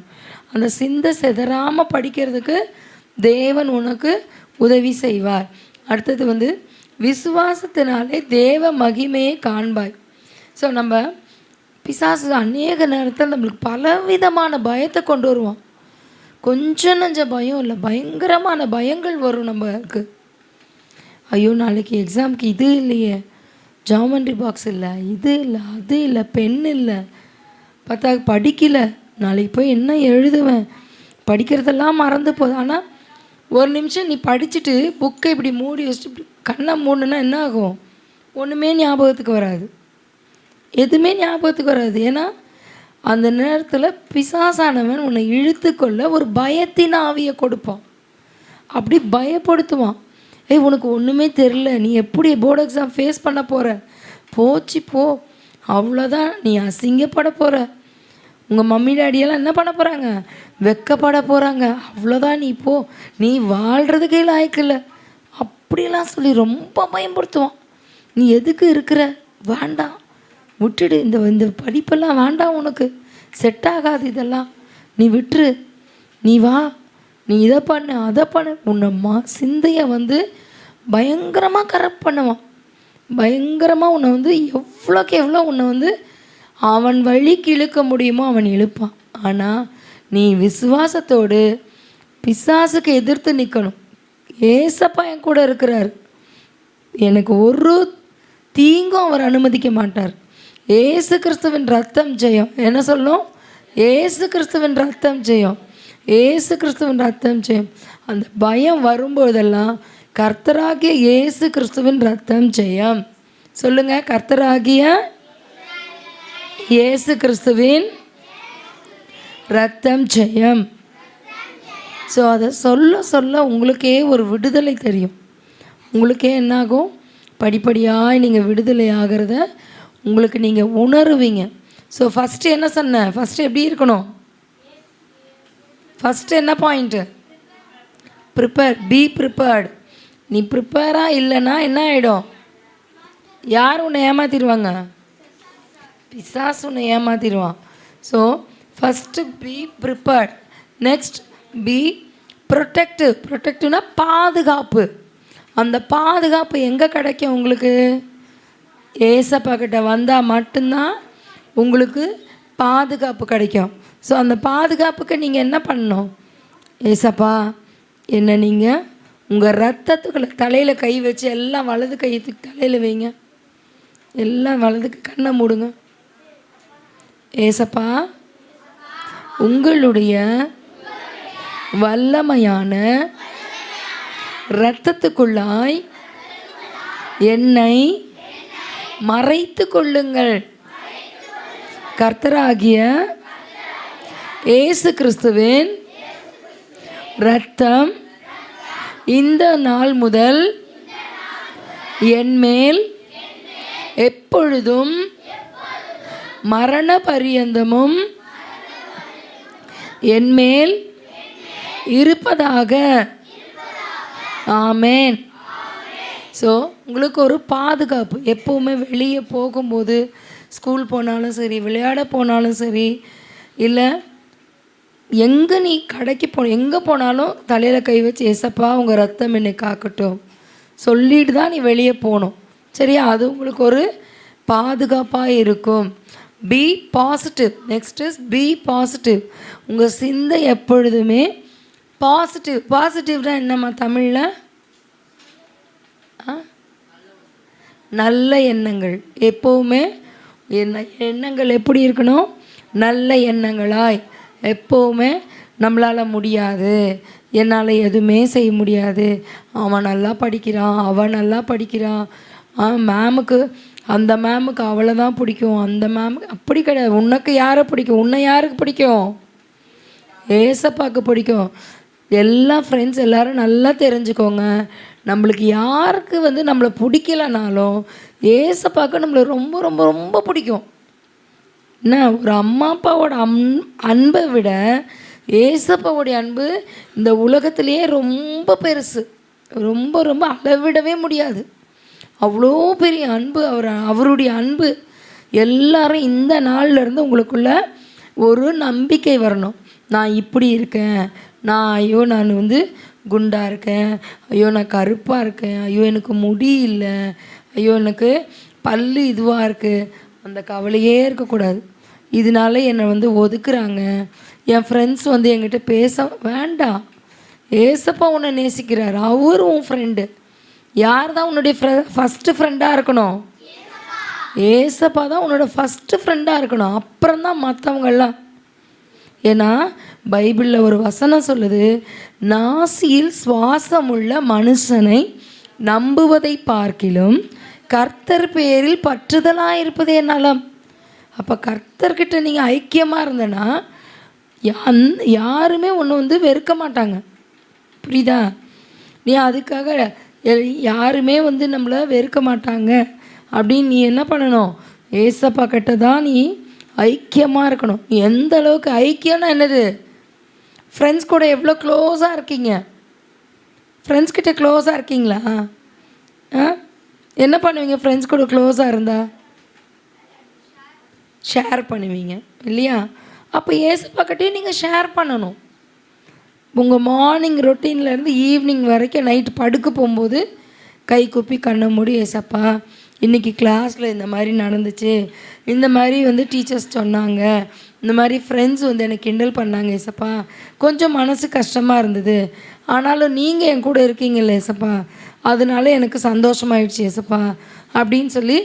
அந்த சிந்தை செதறாமல் படிக்கிறதுக்கு தேவன் உனக்கு உதவி செய்வார். அடுத்தது வந்து விசுவாசத்தினாலே தேவ மகிமையை காண்பாய். ஸோ நம்ம பிசாசு அநேக நேரத்தில் நம்மளுக்கு பலவிதமான பயத்தை கொண்டு வருவான். கொஞ்சம் நஞ்ச பயம் இல்லை, பயங்கரமான பயங்கள் வரும் நம்மளுக்கு. ஐயோ நாளைக்கு எக்ஸாமுக்கு இது இல்லையே, ஜாமெண்ட்ரி பாக்ஸ் இல்லை, இது இல்லை, அது இல்லை, பென் இல்லை, பார்த்தா படிக்கலை, நாளைக்கு போய் என்ன எழுதுவேன், படிக்கிறதெல்லாம் மறந்து போகுது. ஆனால் ஒரு நிமிஷம் நீ படிச்சுட்டு புக்கை இப்படி மூடி வச்சுட்டு இப்படி கண்ணை மூடுனா என்ன ஆகும்? ஒன்றுமே ஞாபகத்துக்கு வராது, எதுவுமே ஞாபகத்துக்கு வராது. ஏன்னா அந்த நேரத்தில் பிசாசானவன் உன்னை இழுத்துக்கொள்ள ஒரு பயத்தின் ஆவியை கொடுப்பான், அப்படி பயப்படுத்துவான். ஏய் உனக்கு ஒன்றுமே தெரில, நீ எப்படி போர்டு எக்ஸாம் ஃபேஸ் பண்ண போகிற, போச்சு போ, அவ்வளோதான், நீ அசிங்கப்பட போகிற, உங்கள் மம்மி டாடியெல்லாம் என்ன பண்ண போகிறாங்க, வெக்கப்பட போகிறாங்க, அவ்வளோதான், நீ போ, நீ வாழ்கிறதுக்கே லாய்க்கில்லை, அப்படிலாம் சொல்லி ரொம்ப பயன்படுத்துவான். நீ எதுக்கு இருக்கிற, வேண்டாம், விட்டுடு, இந்த படிப்பெல்லாம் வேண்டாம், உனக்கு செட் ஆகாது, இதெல்லாம் நீ விட்டுரு, நீ வா, நீ இதை பண்ணு அதை பண்ணு, உன்னை சிந்தையை பயங்கரமாக கரெக்ட் பண்ணுவான். பயங்கரமாக உன்னை எவ்வளோக்கு எவ்வளோ உன்னை அவன் வழிக்கு இழுக்க முடியுமோ அவன் இழுப்பான். ஆனால் நீ விசுவாசத்தோடு பிசாசுக்கு எதிர்த்து நிற்கணும். ஏசப்பா என் கூட இருக்கிறார், எனக்கு ஒரு தீங்கும் அவர் அனுமதிக்க மாட்டார். ஏசு கிறிஸ்துவின் ரத்தம் ஜெயம். என்ன சொல்லும்? ஏசு கிறிஸ்துவின் ரத்தம் ஜெயம், ஏசு கிறிஸ்துவின் ரத்தம் ஜெயம். அந்த பயம் வரும்போதெல்லாம் கர்த்தராகிய இயேசு கிறிஸ்துவின் ரத்தம் ஜெயம். சொல்லுங்க, கர்த்தராகிய இயேசு கிறிஸ்துவின் ரத்தம் ஜெயம். ஸோ அதை சொல்ல சொல்ல உங்களுக்கே ஒரு விடுதலை தெரியும். உங்களுக்கே என்னாகும், படிப்படியாக நீங்கள் விடுதலை ஆகிறத உங்களுக்கு நீங்கள் உணருவீங்க. ஸோ ஃபஸ்ட்டு என்ன சொன்னேன், ஃபஸ்ட்டு எப்படி இருக்கணும், ஃபஸ்ட்டு என்ன பாயிண்ட்டு, ப்ரிப்பேர், பி ப்ரிப்பேர்டு. நீ ப்ரிப்பேராக இல்லைன்னா என்ன ஆகிடும், யார் உன்னை ஏமாற்றிடுவாங்க, பிசாசு உன்னை ஏமாற்றிடுவான். So first be prepared, next be protective. ப்ரொடெக்டிவ்னா பாதுகாப்பு. அந்த பாதுகாப்பு எங்கே கிடைக்கும் உங்களுக்கு, ஏசப்பா கிட்ட வந்தால் மட்டும்தான் உங்களுக்கு பாதுகாப்பு கிடைக்கும். ஸோ அந்த பாதுகாப்புக்கு நீங்கள் என்ன பண்ணணும், ஏசப்பா என்ன நீங்கள் உங்கள் ரத்தத்துக்குள்ள தலையில் கை வச்சு, எல்லாம் வலது கையத்துக்கு தலையில் வைங்க, எல்லாம் வலதுக்கு கண்ணை மூடுங்க. ஏசப்பா உங்களுடைய வல்லமையான இரத்தத்துக்குள்ளாய் என்னை மறைத்து கொள்ளுங்கள். கர்த்தராகிய இயேசு கிறிஸ்துவின் இரத்தம் இந்த நாள் முதல் என்மேல் எப்பொழுதும் மரண பரியந்தமும் என்மேல் இருப்பதாக. ஆமேன். ஸோ உங்களுக்கு ஒரு பாதுகாப்பு. எப்போவுமே வெளியே போகும்போது, ஸ்கூல் போனாலும் சரி, விளையாட போனாலும் சரி, இல்லை எங்கே நீ கடைக்கு எங்கே போனாலும் தலையில் கை வச்சு, ஏசப்பா உங்கள் ரத்தம் என்னை காக்கட்டும் சொல்லிட்டு தான் நீ வெளியே போகணும். சரியா? அது உங்களுக்கு ஒரு பாதுகாப்பாக இருக்கும். Be positive. Next is be positive. உங்கள் சிந்தை எப்பொழுதுமே பாசிட்டிவ். பாசிட்டிவ்னா என்னம்மா தமிழில்? நல்ல எண்ணங்கள். எப்போவுமே எண்ணங்கள் எப்படி இருக்கணும், நல்ல எண்ணங்களாய். எப்போவுமே நம்மளால் முடியாது, என்னால் எதுவுமே செய்ய முடியாது, அவன் நல்லா படிக்கிறான், அவன் நல்லா படிக்கிறான், மேமுக்கு அந்த மேமுக்கு அவளை தான் பிடிக்கும், அந்த மேமுக்கு அப்படி கிடையாது. உனக்கு யாரை பிடிக்கும், உன்னை யாருக்கு பிடிக்கும், ஏசப்பாக்கு பிடிக்கும். எல்லா ஃப்ரெண்ட்ஸ் எல்லோரும் நல்லா தெரிஞ்சுக்கோங்க, நம்மளுக்கு யாருக்கு நம்மளை பிடிக்கலனாலும் ஏசப்பாக்கு நம்மளை ரொம்ப ரொம்ப ரொம்ப பிடிக்கும். என்ன, ஒரு அம்மா அப்பாவோட அன்பை விட ஏசப்பாவோடைய அன்பு இந்த உலகத்திலேயே ரொம்ப பெருசு, ரொம்ப ரொம்ப அளவிடவே முடியாது. அவ்வளோ பெரிய அன்பு அவருடைய அன்பு. எல்லாரும் இந்த நாள்லேருந்து உங்களுக்குள்ள ஒரு நம்பிக்கை வரணும். நான் இப்படி இருக்கேன், ஐயோ நான் குண்டாக இருக்கேன், ஐயோ நான் கருப்பாக இருக்கேன், ஐயோ எனக்கு முடி இல்லை, ஐயோ எனக்கு பல்லு இதுவாக இருக்குது, அந்த கவலையே இருக்கக்கூடாது. இதனால என்னை ஒதுக்குறாங்க, என் ஃப்ரெண்ட்ஸ் என்கிட்ட பேச வேண்டாம். ஏசப்பா உன்னை நேசிக்கிறார், அவர் உன் ஃப்ரெண்டு. யார் தான் உன்னுடைய ஃபஸ்ட்டு ஃப்ரெண்டாக இருக்கணும்? ஏசப்பா தான் உன்னோட ஃபஸ்ட்டு ஃப்ரெண்டாக இருக்கணும். அப்புறம்தான் மற்றவங்கெல்லாம். ஏன்னா பைபிளில் ஒரு வசனம் சொல்லுது, நாசியில் சுவாசமுள்ள மனுஷனை நம்புவதை பார்க்கிலும் கர்த்தர் பேரில் பற்றுதலாக இருப்பதே நலம். அப்போ கர்த்தர்கிட்ட நீங்கள் ஐக்கியமாக இருந்தனா யாருமே ஒன்று வெறுக்க மாட்டாங்க. புரியுதா? நீ அதுக்காக யாருமே நம்மளை வெறுக்க மாட்டாங்க அப்படின்னு நீ என்ன பண்ணணும்? ஏசப்பா கிட்ட தான் நீ ஐக்கியமாக இருக்கணும். நீ எந்த அளவுக்கு ஐக்கியம்னா என்னது? ஃப்ரெண்ட்ஸ் கூட எவ்வளோ க்ளோஸாக இருக்கீங்க? ஃப்ரெண்ட்ஸ் கிட்ட க்ளோஸாக இருக்கீங்களா? என்ன பண்ணுவீங்க ஃப்ரெண்ட்ஸ் கூட க்ளோஸாக இருந்தால்? ஷேர் பண்ணுவீங்க இல்லையா? அப்போ ஏசப்பா கிட்டேயும் நீங்கள் ஷேர் பண்ணணும். உங்கள் மார்னிங் ரொட்டீன்லேருந்து ஈவினிங் வரைக்கும் நைட்டு படுக்க போகும்போது கை கூப்பி கண்ணை மூடி, ஏசப்பா இன்றைக்கி கிளாஸில் இந்த மாதிரி நடந்துச்சு, இந்த மாதிரி டீச்சர்ஸ் சொன்னாங்க, இந்த மாதிரி ஃப்ரெண்ட்ஸ் எனக்கு கிண்டல் பண்ணாங்க ஏசப்பா, கொஞ்சம் மனசு கஷ்டமாக இருந்தது, ஆனாலும் நீங்கள் என் கூட இருக்கீங்கல்ல ஏசப்பா, அதனால எனக்கு சந்தோஷமாயிடுச்சு ஏசப்பா அப்படின்னு சொல்லி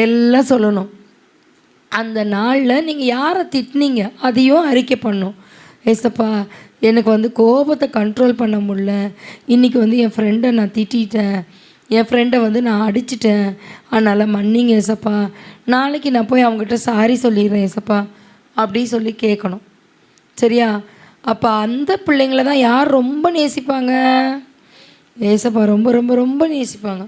எல்லாம் சொல்லணும். அந்த நாளில் நீங்கள் யாரை திட்டினீங்க அதையும் அறிக்கை பண்ணணும். ஏசப்பா எனக்கு கோபத்தை கண்ட்ரோல் பண்ண முடியல, இன்றைக்கி என் ஃப்ரெண்டை நான் திட்டேன், என் ஃப்ரெண்டை நான் அடிச்சிட்டேன், அதனால் மன்னிங்க ஏசப்பா, நாளைக்கு நான் போய் அவங்ககிட்ட சாரி சொல்லிடுறேன் ஏசப்பா அப்படி சொல்லி கேட்கணும். சரியா? அப்போ அந்த பிள்ளைங்கள தான் யார் ரொம்ப நேசிப்பாங்க? ஏசப்பா ரொம்ப ரொம்ப ரொம்ப நேசிப்பாங்க.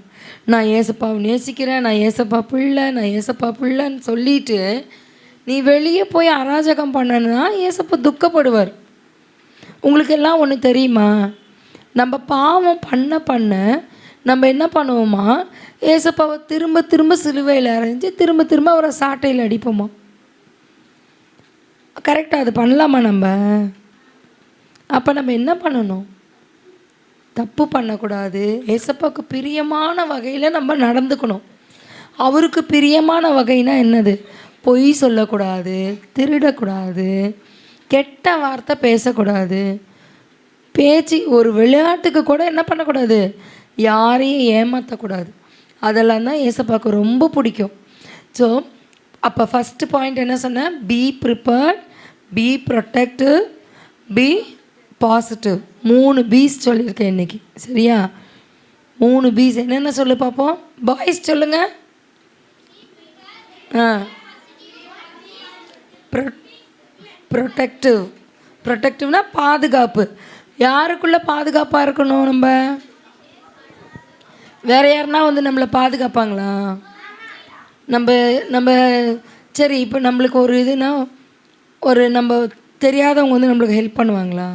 நான் ஏசப்பாவை நேசிக்கிறேன், நான் ஏசப்பா பிள்ளை, நான் ஏசப்பா பிள்ளைன்னு சொல்லிட்டு நீ வெளியே போய் அராஜகம் பண்ணனா ஏசப்பா துக்கப்படுவார். உங்களுக்கு எல்லாம் ஒன்று தெரியுமா? நம்ம பாவம் பண்ண நம்ம என்ன பண்ணுவோமா, ஏசப்பாவை திரும்ப திரும்ப சிலுவையில் அரைஞ்சி திரும்ப திரும்ப அவரை சாட்டையில் அடிப்போமா? கரெக்டாக அது பண்ணலாமா நம்ம? அப்போ நம்ம என்ன பண்ணணும்? தப்பு பண்ணக்கூடாது. ஏசப்பாவுக்கு பிரியமான வகையில் நம்ம நடந்துக்கணும். அவருக்கு பிரியமான வகைனா என்னது? பொய் சொல்லக்கூடாது, திருடக்கூடாது, கெட்ட வார்த்தை பேசக்கூடாது, பேச்சு ஒரு விளையாட்டுக்கு கூட என்ன பண்ணக்கூடாது, யாரையும் ஏமாற்றக்கூடாது. அதெல்லாம் தான் ஏசப்பாவுக்கு ரொம்ப பிடிக்கும். ஸோ அப்போ ஃபஸ்ட்டு பாயிண்ட் என்ன சொன்னேன்? Be prepared, be protective, be positive. 3 Ps சொல்லியிருக்கேன் இன்றைக்கி. சரியா? 3 பீஸ் என்னென்ன சொல்லு பார்ப்போம். பாய்ஸ் சொல்லுங்கள். ப்ரொடெக்டிவ். ப்ரொடெக்டிவ்னா பாதுகாப்பு. யாருக்குள்ளே பாதுகாப்பாக இருக்கணும்? நம்ம வேறு யாருன்னா நம்மளை பாதுகாப்பாங்களா? நம்ம சரி இப்போ நம்மளுக்கு ஒரு இதுனா நம்ம தெரியாதவங்க நம்மளுக்கு ஹெல்ப் பண்ணுவாங்களா?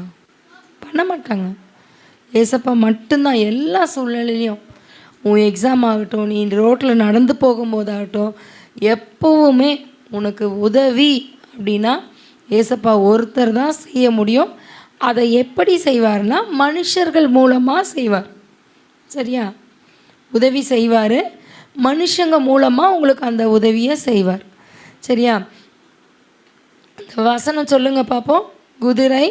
பண்ண மாட்டாங்க. ஏசப்பா மட்டும்தான் எல்லா சூழ்நிலையிலையும். உன் எக்ஸாம் ஆகட்டும், நீ ரோட்டில் நடந்து போகும்போதாகட்டும், எப்போவுமே உனக்கு உதவி அப்படின்னா ஏசப்பா ஒருத்தர் தான் செய்ய முடியும். அதை எப்படி செய்வார்னா மனுஷர்கள் மூலமாக செய்வார். சரியா? உதவி செய்வார், மனுஷங்க மூலமாக உங்களுக்கு அந்த உதவியை செய்வார். சரியா? இந்த வசனம் சொல்லுங்கள் பார்ப்போம். குதிரை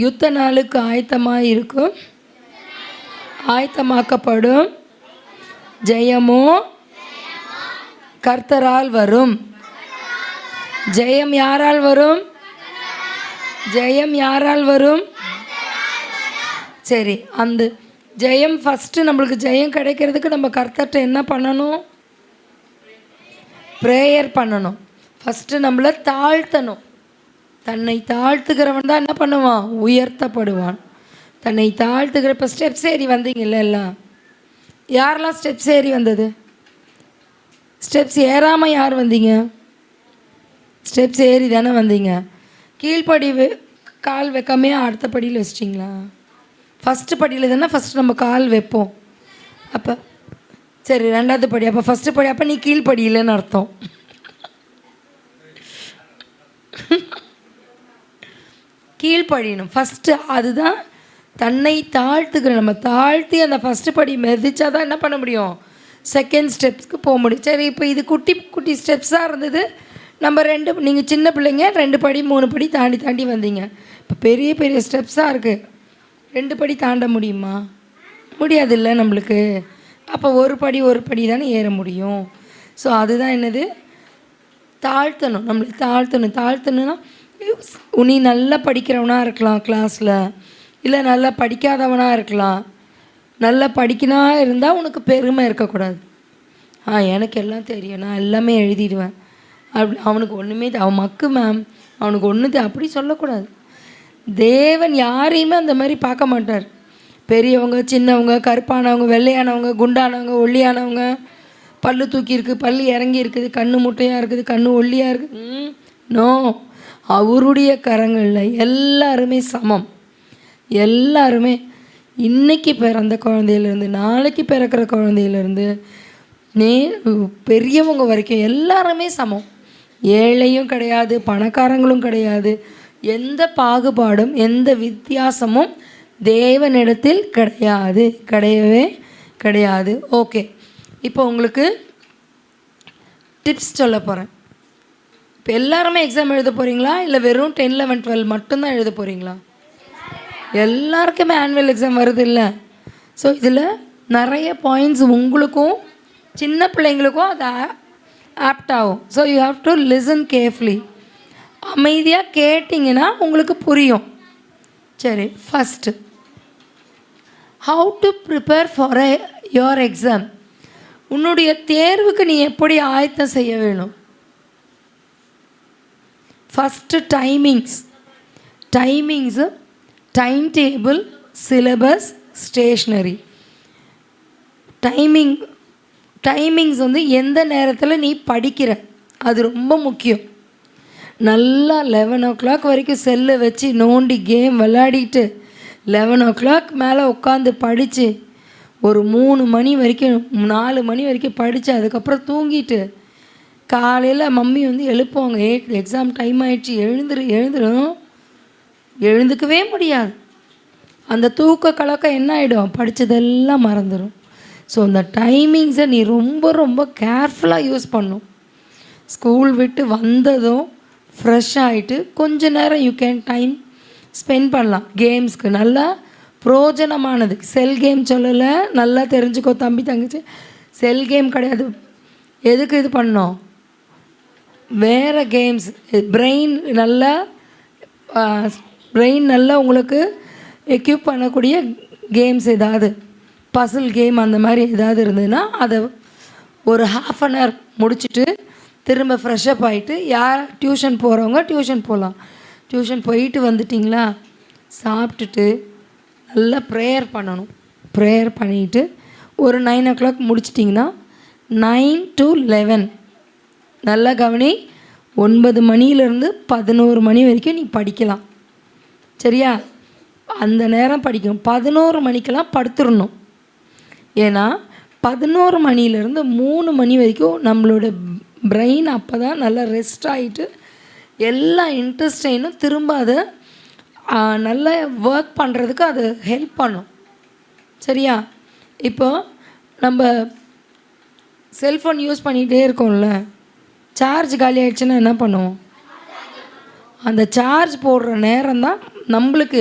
யுத்த நாளுக்கு ஆயத்தமாக இருக்கும், ஆயத்தமாக்கப்படும், ஜெயமோ கர்த்தரால் வரும். ஜெயம் யாரால் வரும்? ஜெயம் யாரால் வரும்? சரி, அந்த ஜெயம் ஃபஸ்ட்டு நம்மளுக்கு ஜெயம் கிடைக்கிறதுக்கு நம்ம கர்த்தர்கிட்ட என்ன பண்ணணும்? ப்ரேயர் பண்ணணும். ஃபஸ்ட்டு நம்மளை தாழ்த்தணும். தன்னை தாழ்த்துக்கிறவன் தான் என்ன பண்ணுவான்? உயர்த்தப்படுவான். தன்னை தாழ்த்துக்கிற. இப்போ ஸ்டெப்ஸ் ஏறி வந்தீங்கல்ல எல்லாம், யாரெல்லாம் ஸ்டெப்ஸ் ஏறி வந்தது? ஸ்டெப்ஸ் ஏறாமல் யார் வந்தீங்க? ஸ்டெப்ஸ் ஏறி தானே வந்தீங்க. கீழ்ப்படி கால் வைக்காமே அடுத்த படியில் வச்சிட்டிங்களா? ஃபஸ்ட்டு படியில் தானே ஃபஸ்ட்டு நம்ம கால் வைப்போம். அப்போ சரி, 2வது படி. அப்போ ஃபஸ்ட்டு படி, அப்போ நீ கீழ்ப்படியில்லைன்னு அர்த்தம். கீழ்ப்படியணும் ஃபஸ்ட்டு. அதுதான் தன்னை தாழ்த்துக்கிற. நம்ம தாழ்த்தி அந்த ஃபஸ்ட்டு படி மெதிச்சா தான் என்ன பண்ண முடியும்? செகண்ட் ஸ்டெப்ஸ்க்கு போக முடியும். சரி, இப்போ இது குட்டி குட்டி ஸ்டெப்ஸாக இருந்தது. நம்ம நீங்கள் சின்ன பிள்ளைங்க 2 படி 3 படி தாண்டி வந்தீங்க. இப்போ பெரிய பெரிய ஸ்டெப்ஸாக இருக்குது. 2 படி தாண்ட முடியுமா? முடியாதுல்ல நம்மளுக்கு. அப்போ ஒரு படி தானே ஏற முடியும். ஸோ அதுதான் என்னது? தாழ்த்தணும். நம்மளுக்கு தாழ்த்தணும்னா நீ நல்லா படிக்கிறவனாக இருக்கலாம் கிளாஸில், இல்லை நல்லா படிக்காதவனாக இருக்கலாம். நல்லா படிக்கனா இருந்தால் உனக்கு பெருமை இருக்கக்கூடாது. எனக்கு எல்லாம் தெரியும், நான் எல்லாமே எழுதிடுவேன் அப்படி. அவனுக்கு ஒன்றுமே அவன் மக்கு மேம், அவனுக்கு ஒன்று அப்படி சொல்லக்கூடாது. தேவன் யாரையுமே அந்த மாதிரி பார்க்க மாட்டார். பெரியவங்க, சின்னவங்க, கருப்பானவங்க, வெள்ளையானவங்க, குண்டானவங்க, ஒல்லியானவங்க, பல்லு தூக்கி இருக்குது, பல்லு இறங்கி இருக்குது, கண்ணு முட்டையாக இருக்குது, கண்ணு ஒல்லியாக இருக்குது. நோ, அவருடைய கரங்களில் எல்லாருமே சமம். எல்லாருமே இன்றைக்கி பிறந்த குழந்தையிலேருந்து நாளைக்கு பிறக்கிற குழந்தையிலேருந்து பெரியவங்க வரைக்கும் எல்லாருமே சமம். ஏழையும் கிடையாது, பணக்காரங்களும் கிடையாது. எந்த பாகுபாடும் எந்த வித்தியாசமும் தேவனிடத்தில் கிடையாது, கிடையவே கிடையாது. ஓகே, இப்போ உங்களுக்கு டிப்ஸ் சொல்ல போகிறேன். இப்போ எல்லாருமே எக்ஸாம் எழுத போகிறீங்களா, இல்லை வெறும் 10, 11, 12 மட்டும்தான் எழுத போகிறீங்களா? எல்லாருக்குமே ஆனுவல் எக்ஸாம் வருது இல்லை? ஸோ இதில் நிறைய பாயிண்ட்ஸ் உங்களுக்கும் சின்ன பிள்ளைங்களுக்கும் அது ஆப்ட் ஆகும். So you have to listen carefully. அமைதியாக கேட்டிங்கன்னா உங்களுக்கு புரியும். சரி, first how to prepare for your exam. உன்னுடைய தேர்வுக்கு நீ எப்படி ஆயத்தம் செய்ய வேணும்? First timings, time table, syllabus, stationery. Timings வந்து எந்த நேரத்தில் நீ படிக்கிற அது ரொம்ப முக்கியம். நல்லா 11 o'clock வரைக்கும் செல்லை வச்சு நோண்டி கேம் விளையாடிட்டு 11 o'clock மேலே உட்காந்து படித்து ஒரு 3 மணி வரைக்கும் 4 மணி வரைக்கும் படித்து அதுக்கப்புறம் தூங்கிட்டு காலையில் மம்மி வந்து எழுப்புவாங்க, எக்ஸாம் டைம் ஆகிடுச்சு, எழுந்துடும். எழுந்துக்கவே முடியாது. அந்த தூக்க கலக்கம் என்ன ஆகிடும், படித்ததெல்லாம் மறந்துடும். ஸோ அந்த டைமிங்ஸை நீ ரொம்ப ரொம்ப கேர்ஃபுல்லாக யூஸ் பண்ணும். ஸ்கூல் விட்டு வந்ததும் ஃப்ரெஷ் ஆகிட்டு கொஞ்ச நேரம் யூ கேன் டைம் ஸ்பெண்ட் பண்ணலாம் கேம்ஸ்க்கு. நல்லா பிரயோஜனமானது. செல் கேம் சொல்லலை, நல்லா தெரிஞ்சுக்கோ தம்பி தங்கச்சி, செல் கேம் கிடையாது. எதுக்கு இது பண்ணோம்? வேறு கேம்ஸ், பிரெயின் நல்லா உங்களுக்கு எக்யூப் பண்ணக்கூடிய கேம்ஸ் ஏதாவது, பசில் கேம் அந்த மாதிரி ஏதாவது இருந்ததுன்னா அதை ஒரு 1/2 an hour முடிச்சுட்டு திரும்ப ஃப்ரெஷ்அப் ஆகிட்டு யார் டியூஷன் போகிறவங்க டியூஷன் போகலாம். டியூஷன் போயிட்டு வந்துட்டிங்களா, சாப்பிட்டுட்டு நல்லா ப்ரேயர் பண்ணணும். ப்ரேயர் பண்ணிவிட்டு ஒரு 9 o'clock முடிச்சிட்டிங்கன்னா 9 to 11 நல்லா கவனி, 9 மணிலேருந்து 11 மணி வரைக்கும் நீ படிக்கலாம். சரியா? அந்த நேரம் படிக்கணும். 11 மணிக்கெல்லாம் படுத்துடணும். ஏன்னா 11 மணிலேருந்து 3 மணி வரைக்கும் நம்மளோட பிரெயின் அப்போ தான் நல்லா ரெஸ்ட் ஆகிட்டு எல்லா இன்ட்ரெஸ்டைனும் திரும்ப அதை நல்லா ஒர்க் பண்ணுறதுக்கு அது ஹெல்ப் பண்ணும். சரியா? இப்போ நம்ம செல்ஃபோன் யூஸ் பண்ணிகிட்டே இருக்கோம்ல, சார்ஜ் காலி ஆகிடுச்சுன்னா என்ன பண்ணுவோம்? அந்த சார்ஜ் போடுற நேரம் தான் நம்மளுக்கு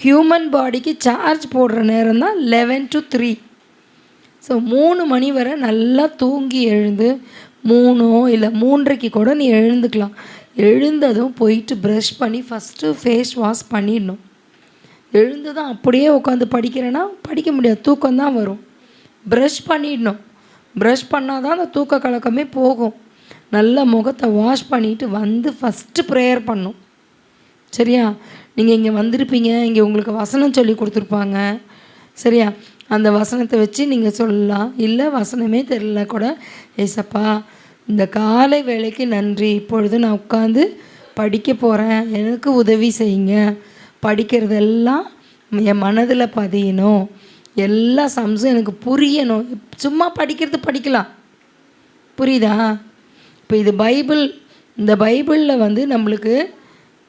ஹியூமன் பாடிக்கு சார்ஜ் போடுற நேரம் தான் 11 to 3. ஸோ 3 மணி வரை நல்லா தூங்கி எழுந்து 3 இல்லை 3:30 கூட நீ எழுந்துக்கலாம். எழுந்ததும் போயிட்டு ப்ரஷ் பண்ணி ஃபஸ்ட்டு ஃபேஸ் வாஷ் பண்ணிடணும். எழுந்து தான் அப்படியே உட்காந்து படிக்கிறேன்னா படிக்க முடியாது, தூக்கம்தான் வரும். ப்ரஷ் பண்ணிடணும். ப்ரஷ் பண்ணால் தான் அந்த தூக்க கலக்கமே போகும். நல்லா முகத்தை வாஷ் பண்ணிவிட்டு வந்து ஃபஸ்ட்டு ப்ரேயர் பண்ணும். சரியா? நீங்கள் இங்கே வந்திருப்பீங்க, இங்கே உங்களுக்கு வசனம் சொல்லி கொடுத்துருப்பாங்க. சரியா? அந்த வசனத்தை வச்சு நீங்கள் சொல்லலாம். இல்லை வசனமே தெரியல கூட, ஏசப்பா இந்த காலை வேளைக்கு நன்றி, இப்பொழுது நான் உட்காந்து படிக்க போகிறேன், எனக்கு உதவி செய்யுங்க, படிக்கிறதெல்லாம் என் மனதில் பதியணும், எல்லா சம்ஸும் எனக்கு புரியணும். சும்மா படிக்கிறது படிக்கலாம், புரியுதா? இப்போ இது பைபிள். இந்த பைபிளில் வந்து நம்மளுக்கு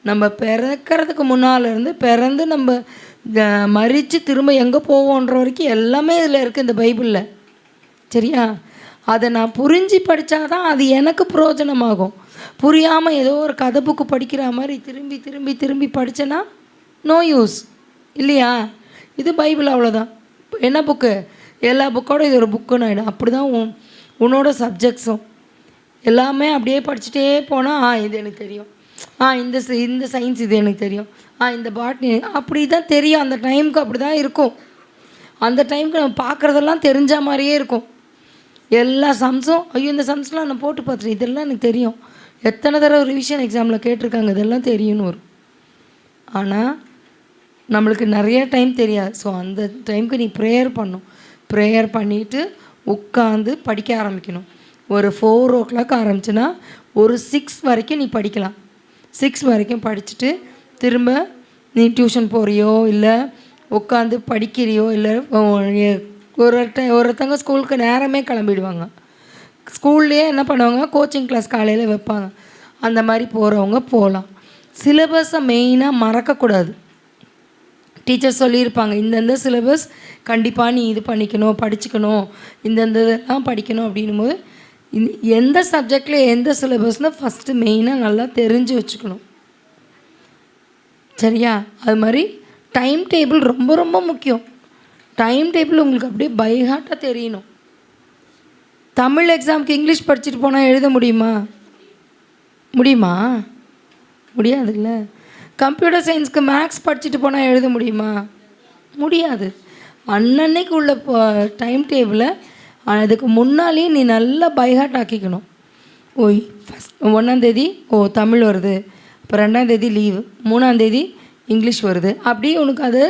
நம்ம பிறக்கிறதுக்கு முன்னாலேருந்து பிறந்து நம்ம மறித்து திரும்ப எங்கே போவோன்ற வரைக்கும் எல்லாமே இதில் இருக்குது இந்த பைபிளில். சரியா? அதை நான் புரிஞ்சு படித்தா தான் அது எனக்கு பிரயோஜனமாகும். புரியாமல் ஏதோ ஒரு கதை புக்கு படிக்கிற மாதிரி திரும்பி திரும்பி திரும்பி படித்தேன்னா நோ யூஸ் இல்லையா? இது பைபிள் அவ்வளோதான். என்ன புக்கு? எல்லா புக்கோட இது ஒரு புக்குன்னு ஆகிடும். அப்படி தான் உன்னோட சப்ஜெக்ட்ஸும் எல்லாமே அப்படியே படிச்சுட்டே போனால் இது எனக்கு தெரியும், இந்த சயின்ஸ் இது எனக்கு தெரியும், இந்த பாட்னி அப்படி தான் தெரியும். அந்த டைமுக்கு அப்படி தான் இருக்கும். அந்த டைமுக்கு நம்ம பார்க்குறதெல்லாம் தெரிஞ்ச மாதிரியே இருக்கும். எல்லா சம்ஸும் ஐயோ இந்த சம்ஸ்லாம் நான் போட்டு பார்த்துட்டேன், இதெல்லாம் எனக்கு தெரியும், எத்தனை தடவை ரிவிஷன் எக்ஸாமில் கேட்டிருக்காங்க, இதெல்லாம் தெரியும்னு வரும். ஆனால் நம்மளுக்கு நிறைய டைம் தெரியாது. ஸோ அந்த டைமுக்கு நீ ப்ரேயர் பண்ணணும். ப்ரேயர் பண்ணிவிட்டு உட்காந்து படிக்க ஆரம்பிக்கணும். ஒரு 4 o'clock ஆரம்பிச்சுன்னா ஒரு 6 வரைக்கும் நீ படிக்கலாம். 6 வரைக்கும் படிச்சுட்டு திரும்ப நீ டியூஷன் போகிறியோ இல்லை உட்காந்து படிக்கிறியோ இல்லை ஒருத்தங்க ஸ்கூலுக்கு நேரமே கிளம்பிடுவாங்க. ஸ்கூல்லேயே என்ன பண்ணுவாங்க, கோச்சிங் கிளாஸ் காலையில் வைப்பாங்க. அந்த மாதிரி போகிறவங்க போகலாம். சிலபஸை மெயினாக மறக்கக்கூடாது. டீச்சர் சொல்லியிருப்பாங்க இந்தந்த சிலபஸ் கண்டிப்பாக நீ இது பண்ணிக்கணும், படிச்சுக்கணும், இந்தந்த இதெல்லாம் படிக்கணும். அப்படின்னும் போது எந்த சப்ஜெக்டில் எந்த சிலபஸ்னால் ஃபஸ்ட்டு மெயினாக நல்லா தெரிஞ்சு வச்சுக்கணும். சரியா? அது மாதிரி டைம் டேபிள் ரொம்ப ரொம்ப முக்கியம். டைம் டேபிள் உங்களுக்கு அப்படியே பை ஹார்ட்டாக தெரியணும். தமிழ் எக்ஸாமுக்கு இங்கிலீஷ் படிச்சுட்டு போனால் எழுத முடியுமா? முடியாதுல்ல. கம்ப்யூட்டர் சயின்ஸ்க்கு மேக்ஸ் படிச்சுட்டு போனால் எழுத முடியுமா? முடியாது. அன்னன்னைக்கு உள்ள டைம் டேபிளை அதுக்கு முன்னாலேயே நீ நல்லா பைஹார்ட் ஆக்கிக்கணும். ஃபஸ்ட் 1ஆம் தேதி தமிழ் வருது, இப்போ 2ஆம் தேதி லீவு, 3ஆம் தேதி இங்கிலீஷ் வருது. அப்படியே உனக்கு அது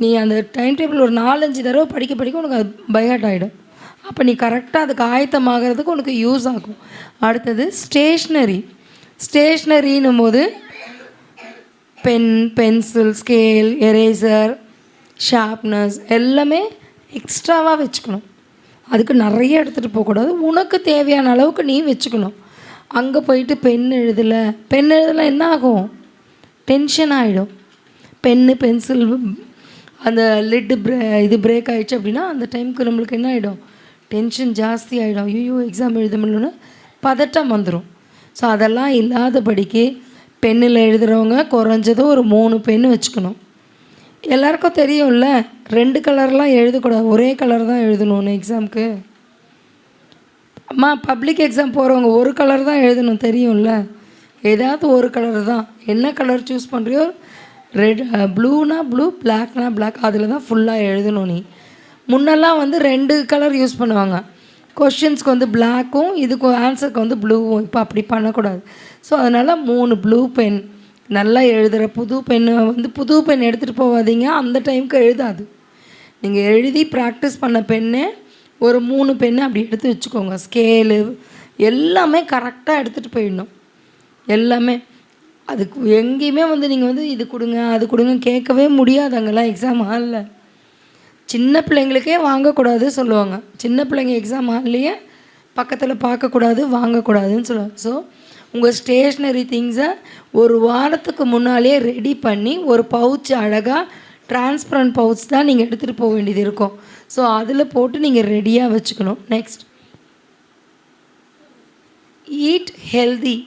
நீ அந்த டைம் டேபிள் ஒரு 4-5 தடவை படிக்க உனக்கு அது பைஹார்ட் ஆகிடும். அப்போ நீ கரெக்டாக அதுக்கு ஆயத்தமாகறதுக்கு உனக்கு யூஸ் ஆகும். அடுத்தது ஸ்டேஷ்னரின்னும் போது pen, pencil, scale, eraser, sharpness எல்லாமே எக்ஸ்ட்ராவாக வச்சுக்கணும். அதுக்கு நிறைய எடுத்துகிட்டு போகக்கூடாது. உனக்கு தேவையான அளவுக்கு நீ வச்சுக்கணும். அங்கே போயிட்டு பென் எழுதலை என்ன ஆகும்? டென்ஷன் ஆகிடும். பென்னு பென்சில் அந்த லிட்டு பிரேக் ஆகிடுச்சு அப்படின்னா அந்த டைமுக்கு நம்மளுக்கு என்ன ஆகிடும்? டென்ஷன் ஜாஸ்தி ஆகிடும். ஐயோ எக்ஸாம் எழுத முடியலன்னு பதட்டம் வந்துடும். ஸோ அதெல்லாம் இல்லாதபடிக்கு பென்னில் எழுதுகிறவங்க குறைஞ்சதோ ஒரு 3 பென்னு வச்சுக்கணும். எல்லாருக்கும் தெரியும்ல, 2 கலர்லாம் எழுதக்கூடாது, ஒரே கலர் தான் எழுதணும்னு எக்ஸாமுக்கு. பப்ளிக் எக்ஸாம் போகிறவங்க ஒரு கலர் தான் எழுதணும் தெரியும்ல. ஏதாவது ஒரு கலர் தான். என்ன கலர் சூஸ் பண்ணுறியோ, ரெட் ப்ளூனா ப்ளூ, பிளாக்னா பிளாக், அதில் தான் ஃபுல்லாக எழுதணும். நீ முன்னெல்லாம் 2 கலர் யூஸ் பண்ணுவாங்க. கொஷின்ஸ்க்கு பிளாக்கும் இதுக்கு ஆன்சருக்கு ப்ளூவும். இப்போ அப்படி பண்ணக்கூடாது. ஸோ அதனால் 3 ப்ளூ பென், நல்லா எழுதுகிற புது பென் எடுத்துகிட்டு போகாதீங்க. அந்த டைமுக்கு எழுதாது. நீங்கள் எழுதி ப்ராக்டிஸ் பண்ண பெண்ணு ஒரு 3 பெண்ணு அப்படி எடுத்து வச்சுக்கோங்க. ஸ்கேலு எல்லாமே கரெக்டாக எடுத்துகிட்டு போயிடணும். எல்லாமே அதுக்கு எங்கேயுமே நீங்கள் இது கொடுங்க அது கொடுங்க கேட்கவே முடியாது. அங்கெல்லாம் எக்ஸாம் ஹாலில் சின்ன பிள்ளைங்களுக்கே வாங்கக்கூடாது சொல்லுவாங்க. சின்ன பிள்ளைங்க எக்ஸாம் ஹால்லையே பக்கத்தில் பார்க்கக்கூடாது, வாங்கக்கூடாதுன்னு சொல்லுவாங்க. ஸோ உங்கள் ஸ்டேஷ்னரி திங்ஸை ஒரு வாரத்துக்கு முன்னாலே ரெடி பண்ணி ஒரு பவுச், அழகாக டிரான்ஸ்பரண்ட் பவுச் தான் நீங்கள் எடுத்துகிட்டு போக வேண்டியது இருக்கும். ஸோ அதில் போட்டு நீங்கள் ரெடியாக வச்சுக்கணும். Next, eat healthy.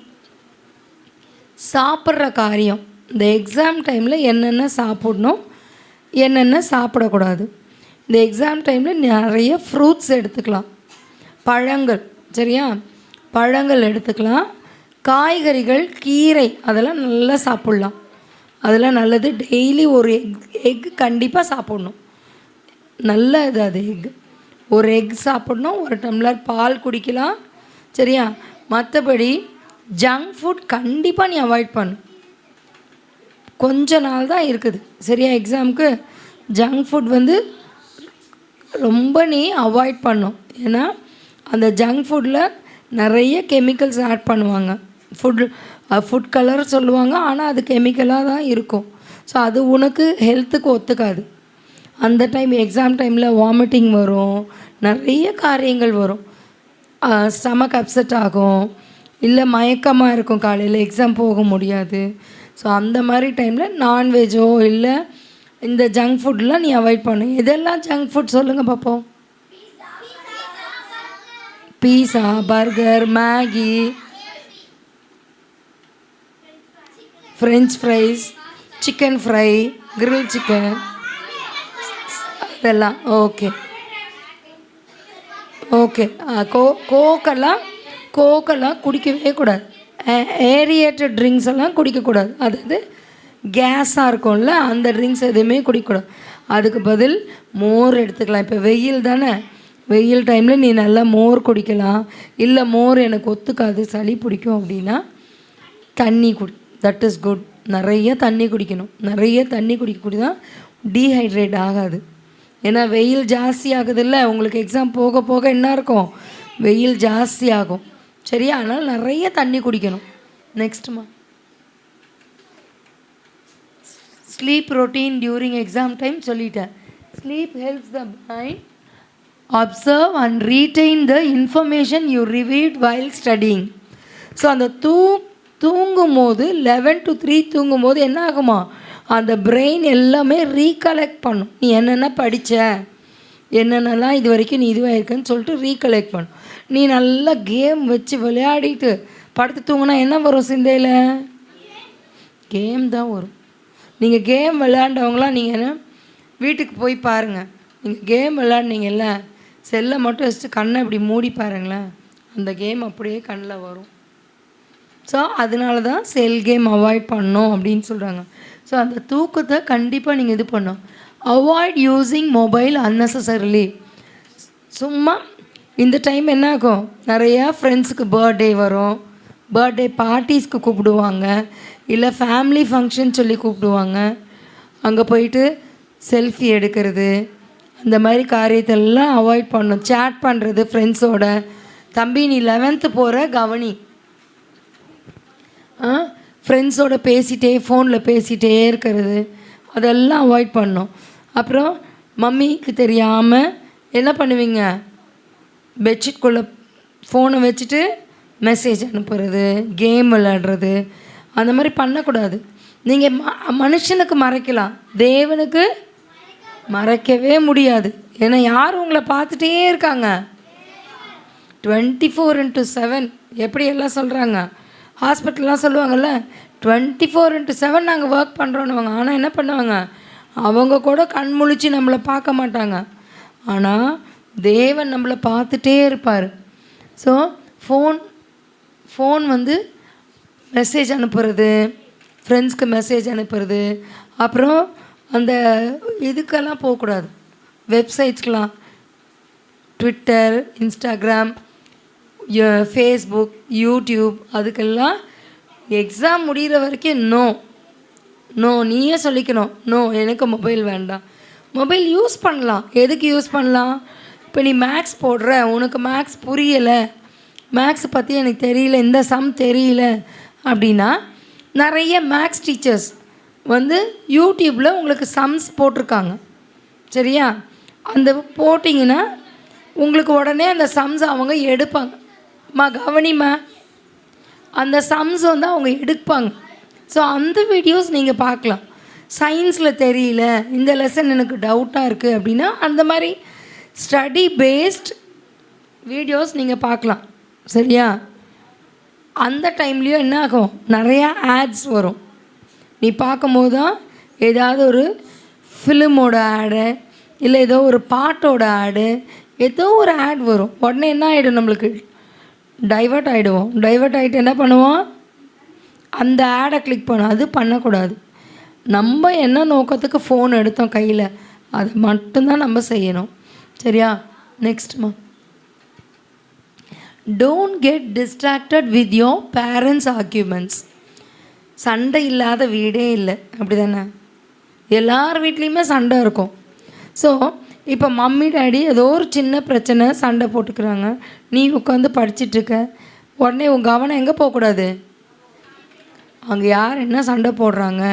சாப்பிட்ற காரியம், இந்த எக்ஸாம் டைமில் என்னென்ன சாப்பிடணும், என்னென்ன சாப்பிடக்கூடாது. இந்த எக்ஸாம் டைமில் நிறைய ஃப்ரூட்ஸ் எடுத்துக்கலாம், பழங்கள், சரியா? பழங்கள் எடுத்துக்கலாம். காய்கறிகள், கீரை அதெல்லாம் நல்லா சாப்பிட்லாம், அதெல்லாம் நல்லது. டெய்லி ஒரு எக் கண்டிப்பாக சாப்பிட்ணும். நல்ல இது அது. ஒரு எக் சாப்பிட்ணும், ஒரு டம்ளர் பால் குடிக்கலாம், சரியா? மற்றபடி ஜங்க் ஃபுட் கண்டிப்பாக நீ அவாய்ட் பண்ணு. கொஞ்ச நாள் தான் இருக்குது, சரியா? எக்ஸாமுக்கு ஜங்க் ஃபுட் ரொம்ப நீ அவாய்ட் பண்ணும். ஏன்னா அந்த ஜங்க் ஃபுட்டில் நிறைய கெமிக்கல்ஸ் ஆட் பண்ணுவாங்க. ஃபுட் கலர் சொல்லுவாங்க, ஆனால் அது கெமிக்கலாக தான் இருக்கும். ஸோ அது உனக்கு ஹெல்த்துக்கு ஒத்துக்காது. அந்த டைம் எக்ஸாம் டைமில் வாமிட்டிங் வரும், நிறைய காரியங்கள் வரும். ஸ்டமக் அப்செட் ஆகும், இல்லை மயக்கமாக இருக்கும், காலையில் எக்ஸாம் போக முடியாது. ஸோ அந்த மாதிரி டைமில் நான்வெஜ்ஜோ இல்லை இந்த ஜங்க் ஃபுட்லாம் நீ அவாய்ட் பண்ணு. இதெல்லாம் ஜங்க் ஃபுட் சொல்லுங்கள் பார்ப்போம். Pizza, burger, Maggi, french fries, chicken fry, grill chicken, அதெல்லாம் ஓகே. கோக்கெல்லாம் குடிக்கவே கூடாது. ஏரியேட்டட் ட்ரிங்க்ஸ் எல்லாம் குடிக்கக்கூடாது. அதாவது கேஸாக இருக்கும்ல, அந்த ட்ரிங்க்ஸ் எதுவுமே குடிக்கக்கூடாது. அதுக்கு பதில் மோர் எடுத்துக்கலாம். இப்போ வெயில் தானே, வெயில் டைமில் நீ நல்லா மோர் குடிக்கலாம். இல்லை மோர் எனக்கு ஒத்துக்காது, சளி பிடிக்கும் அப்படின்னா தண்ணி குடி. That is good. நிறைய தண்ணி குடிக்கணும். நிறைய தண்ணி குடிக்க தான் டீஹைட்ரேட் ஆகாது. ஏன்னா வெயில் ஜாஸ்தி ஆகுதுல்ல, உங்களுக்கு எக்ஸாம் போக போக என்ன இருக்கும், வெயில் ஜாஸ்தி ஆகும். சரியா? அதனால் நிறைய தண்ணி குடிக்கணும். நெக்ஸ்ட்மா, sleep routine during exam time சொல்லிட்டேன். Sleep helps the mind observe and retain the information you reviewed while studying. So அந்த தூங்கும் போது 11 to 3 தூங்கும் போது என்ன ஆகுமா, அந்த பிரெயின் எல்லாமே ரீகலெக்ட் பண்ணும். நீ என்னென்ன படித்த, என்னென்னலாம் இது வரைக்கும் நீ இதுவாக இருக்குன்னு சொல்லிட்டு ரீகலெக்ட் பண்ணும். நீ நல்லா கேம் வச்சு விளையாடிட்டு படுத்து தூங்கினா என்ன வரும் சிந்தையில், கேம் தான் வரும். நீங்கள் கேம் விளையாண்டவங்களாம் நீங்கள் வீட்டுக்கு போய் பாருங்கள். நீங்கள் கேம் விளையாடினீங்கல்ல, செல்லை மட்டும் வச்சுட்டு கண்ணை இப்படி மூடி பாருங்களேன், அந்த கேம் அப்படியே கண்ணில் வரும். ஸோ அதனால தான் செல் கேம் அவாய்ட் பண்ணோம் அப்படின்னு சொல்கிறாங்க. ஸோ அந்த தூக்கத்தை கண்டிப்பாக நீங்கள் இது பண்ணணும். Avoid using mobile unnecessarily. சும்மா இந்த டைம் என்ன ஆகும், நிறையா ஃப்ரெண்ட்ஸுக்கு பர்த்டே வரும், பர்த்டே பார்ட்டிஸ்க்கு கூப்பிடுவாங்க, இல்லை ஃபேமிலி ஃபங்க்ஷன் சொல்லி கூப்பிடுவாங்க. அங்கே போயிட்டு செல்ஃபி எடுக்கிறது, அந்த மாதிரி காரியத்தெல்லாம் அவாய்ட் பண்ணணும். சேட் பண்ணுறது ஃப்ரெண்ட்ஸோட. தம்பி நீ 11th போகிற கவனி, ஃப்ரெண்ட்ஸோடு பேசிகிட்டே ஃபோனில் பேசிகிட்டே இருக்கிறது, அதெல்லாம் அவாய்ட் பண்ணணும். அப்புறம் மம்மிக்கு தெரியாமல் என்ன பண்ணுவீங்க, பெட்ஷீட்குள்ளே ஃபோனை வச்சுட்டு மெசேஜ் அனுப்புறது, கேம் விளையாடுறது, அந்த மாதிரி பண்ணக்கூடாது. நீங்கள் மனுஷனுக்கு மறைக்கலாம், தேவனுக்கு மறைக்கவே முடியாது. ஏன்னா யார் உங்களை பார்த்துட்டே இருக்காங்க, 24/7. எப்படி எல்லாம் சொல்கிறாங்க, ஹாஸ்பிட்டல்லாம் சொல்லுவாங்கள்ல 24/7 நாங்கள் ஒர்க் பண்ணுறோன்னுவாங்க. ஆனால் என்ன பண்ணுவாங்க, அவங்க கூட கண் முழிச்சு நம்மளை பார்க்க மாட்டாங்க. ஆனால் தேவன் நம்மளை பார்த்துட்டே இருப்பார். ஸோ ஃபோன் வந்து மெசேஜ் அனுப்புறது, ஃப்ரெண்ட்ஸ்க்கு மெசேஜ் அனுப்புறது, அப்புறம் அந்த இதுக்கெல்லாம் போகக்கூடாது, வெப்சைட்ஸ்க்கெலாம், ட்விட்டர், இன்ஸ்டாகிராம், ஃபேஸ்புக், யூடியூப், அதுக்கெல்லாம் எக்ஸாம் முடிகிற வரைக்கும் நோ நீயே சொல்லிக்கணும், நோ எனக்கு மொபைல் வேண்டாம். மொபைல் யூஸ் பண்ணலாம், எதுக்கு யூஸ் பண்ணலாம், இப்போ நீ மேக்ஸ் போடுற, உனக்கு மேக்ஸ் புரியலை, மேக்ஸ் பற்றி எனக்கு தெரியல, இந்த சம் தெரியல அப்படின்னா நிறைய மேக்ஸ் டீச்சர்ஸ் வந்து யூடியூப்பில் உங்களுக்கு சம்ஸ் போட்டிருக்காங்க. சரியா? அந்த போட்டிங்கன்னா உங்களுக்கு உடனே அந்த சம்ஸ் அவங்க எடுப்பாங்க. கவனிமா, அந்த சம்ஸ் வந்து அவங்க எடுப்பாங்க. ஸோ அந்த வீடியோஸ் நீங்கள் பார்க்கலாம். சயின்ஸில் தெரியல, இந்த லெசன் எனக்கு டவுட்டாக இருக்குது அப்படின்னா அந்த மாதிரி ஸ்டடி பேஸ்ட் வீடியோஸ் நீங்கள் பார்க்கலாம். சரியா? அந்த டைம்லேயும் என்ன ஆகும், நிறையா ஆட்ஸ் வரும். நீ பார்க்கும்போது தான் ஏதாவது ஒரு ஃபிலிமோட ஆடு, இல்லை ஏதோ ஒரு பாட்டோட ஆடு, ஏதோ ஒரு ஆட் வரும். உடனே என்ன ஆகிடும், நம்மளுக்கு டைவர்ட் ஆகிடுவோம். டைவர்ட் ஆகிட்டு என்ன பண்ணுவோம், அந்த ஆடை கிளிக் பண்ணுவோம். அது பண்ணக்கூடாது. நம்ம என்ன நோக்கத்துக்கு ஃபோன் எடுத்தோம் கையில், அது மட்டும்தான் நம்ம செய்யணும். சரியா? நெக்ஸ்ட்மா, don't get distracted with your parents arguments. சண்டை இல்லாத வீடே இல்லை, அப்படி தானே? எல்லார் வீட்லேயுமே சண்டை இருக்கும். ஸோ இப்போ மம்மி டேடி ஏதோ ஒரு சின்ன பிரச்சனை, சண்டை போட்டுக்கிறாங்க, நீ உட்காந்து படிச்சிட்ருக்க, உடனே உன் கவனம் எங்கே போகக்கூடாது, அங்கே யார் என்ன சண்டை போடுறாங்க,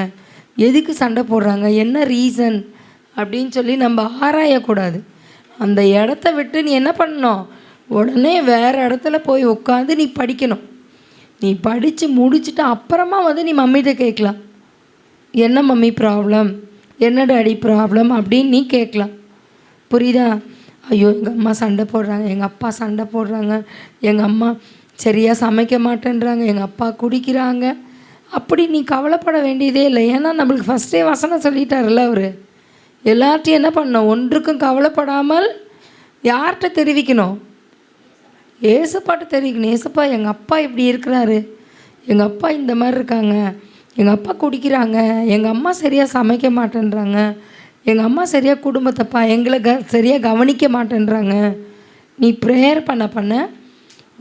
எதுக்கு சண்டை போடுறாங்க, என்ன ரீசன் அப்படின்னு சொல்லி நம்ம ஆராயக்கூடாது. அந்த இடத்த விட்டு நீ என்ன பண்ணணும், உடனே வேறு இடத்துல போய் உட்காந்து நீ படிக்கணும். நீ படித்து முடிச்சுட்டு அப்புறமா வந்து நீ மம்மிகிட்ட கேட்கலாம், என்ன மம்மி ப்ராப்ளம், என்ன டாடி ப்ராப்ளம் அப்படின்னு நீ கேட்கலாம். புரியுதா? ஐயோ எங்கள் அம்மா சண்டை போடுறாங்க, எங்கள் அப்பா சண்டை போடுறாங்க, எங்கள் அம்மா சரியாக சமைக்க மாட்டேன்றாங்க, எங்கள் அப்பா குடிக்கிறாங்க, அப்படி நீ கவலைப்பட வேண்டியதே இல்லை. ஏன்னா நம்மளுக்கு ஃபஸ்ட்டே வசனம் சொல்லிட்டார்ல அவர். எல்லார்ட்டையும் என்ன பண்ணணும், ஒன்றுக்கும் கவலைப்படாமல் யார்கிட்ட தெரிவிக்கணும், ஏசப்பாட்ட தெரிவிக்கணும். ஏசப்பா எங்கள் அப்பா இப்படி இருக்கிறாரு, எங்கள் அப்பா இந்த மாதிரி இருக்காங்க, எங்கள் அப்பா குடிக்கிறாங்க, எங்கள் அம்மா சரியாக சமைக்க மாட்டேன்றாங்க, எங்கள் அம்மா சரியாக குடும்பத்தைப்பா எங்களை சரியாக கவனிக்க மாட்டேன்றாங்க. நீ ப்ரேயர் பண்ண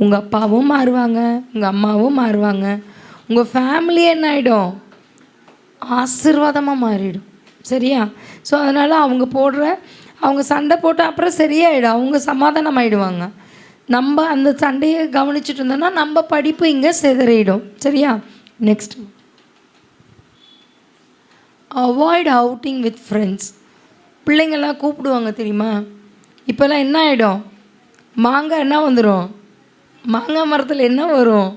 உங்கள் அப்பாவும் மாறுவாங்க, உங்கள் அம்மாவும் மாறுவாங்க, உங்கள் ஃபேமிலி என்ன ஆகிடும், ஆசீர்வாதமாக மாறிடும். சரியா? ஸோ அதனால் அவங்க சண்டை போட்டு அப்புறம் சரியாயிடும், அவங்க சமாதானம் ஆகிடுவாங்க. நம்ம அந்த சண்டையை கவனிச்சுட்டு இருந்தோம்னா நம்ம படிப்பு இங்கே சிதறிடும். சரியா? Next, avoid outing with friends. பிள்ளைங்கள்லாம் கூப்பிடுவாங்க தெரியுமா? இப்போல்லாம் என்ன ஆகிடும், மாங்காய் என்ன வந்துடும், மாங்காய் மரத்தில் என்ன வரும்,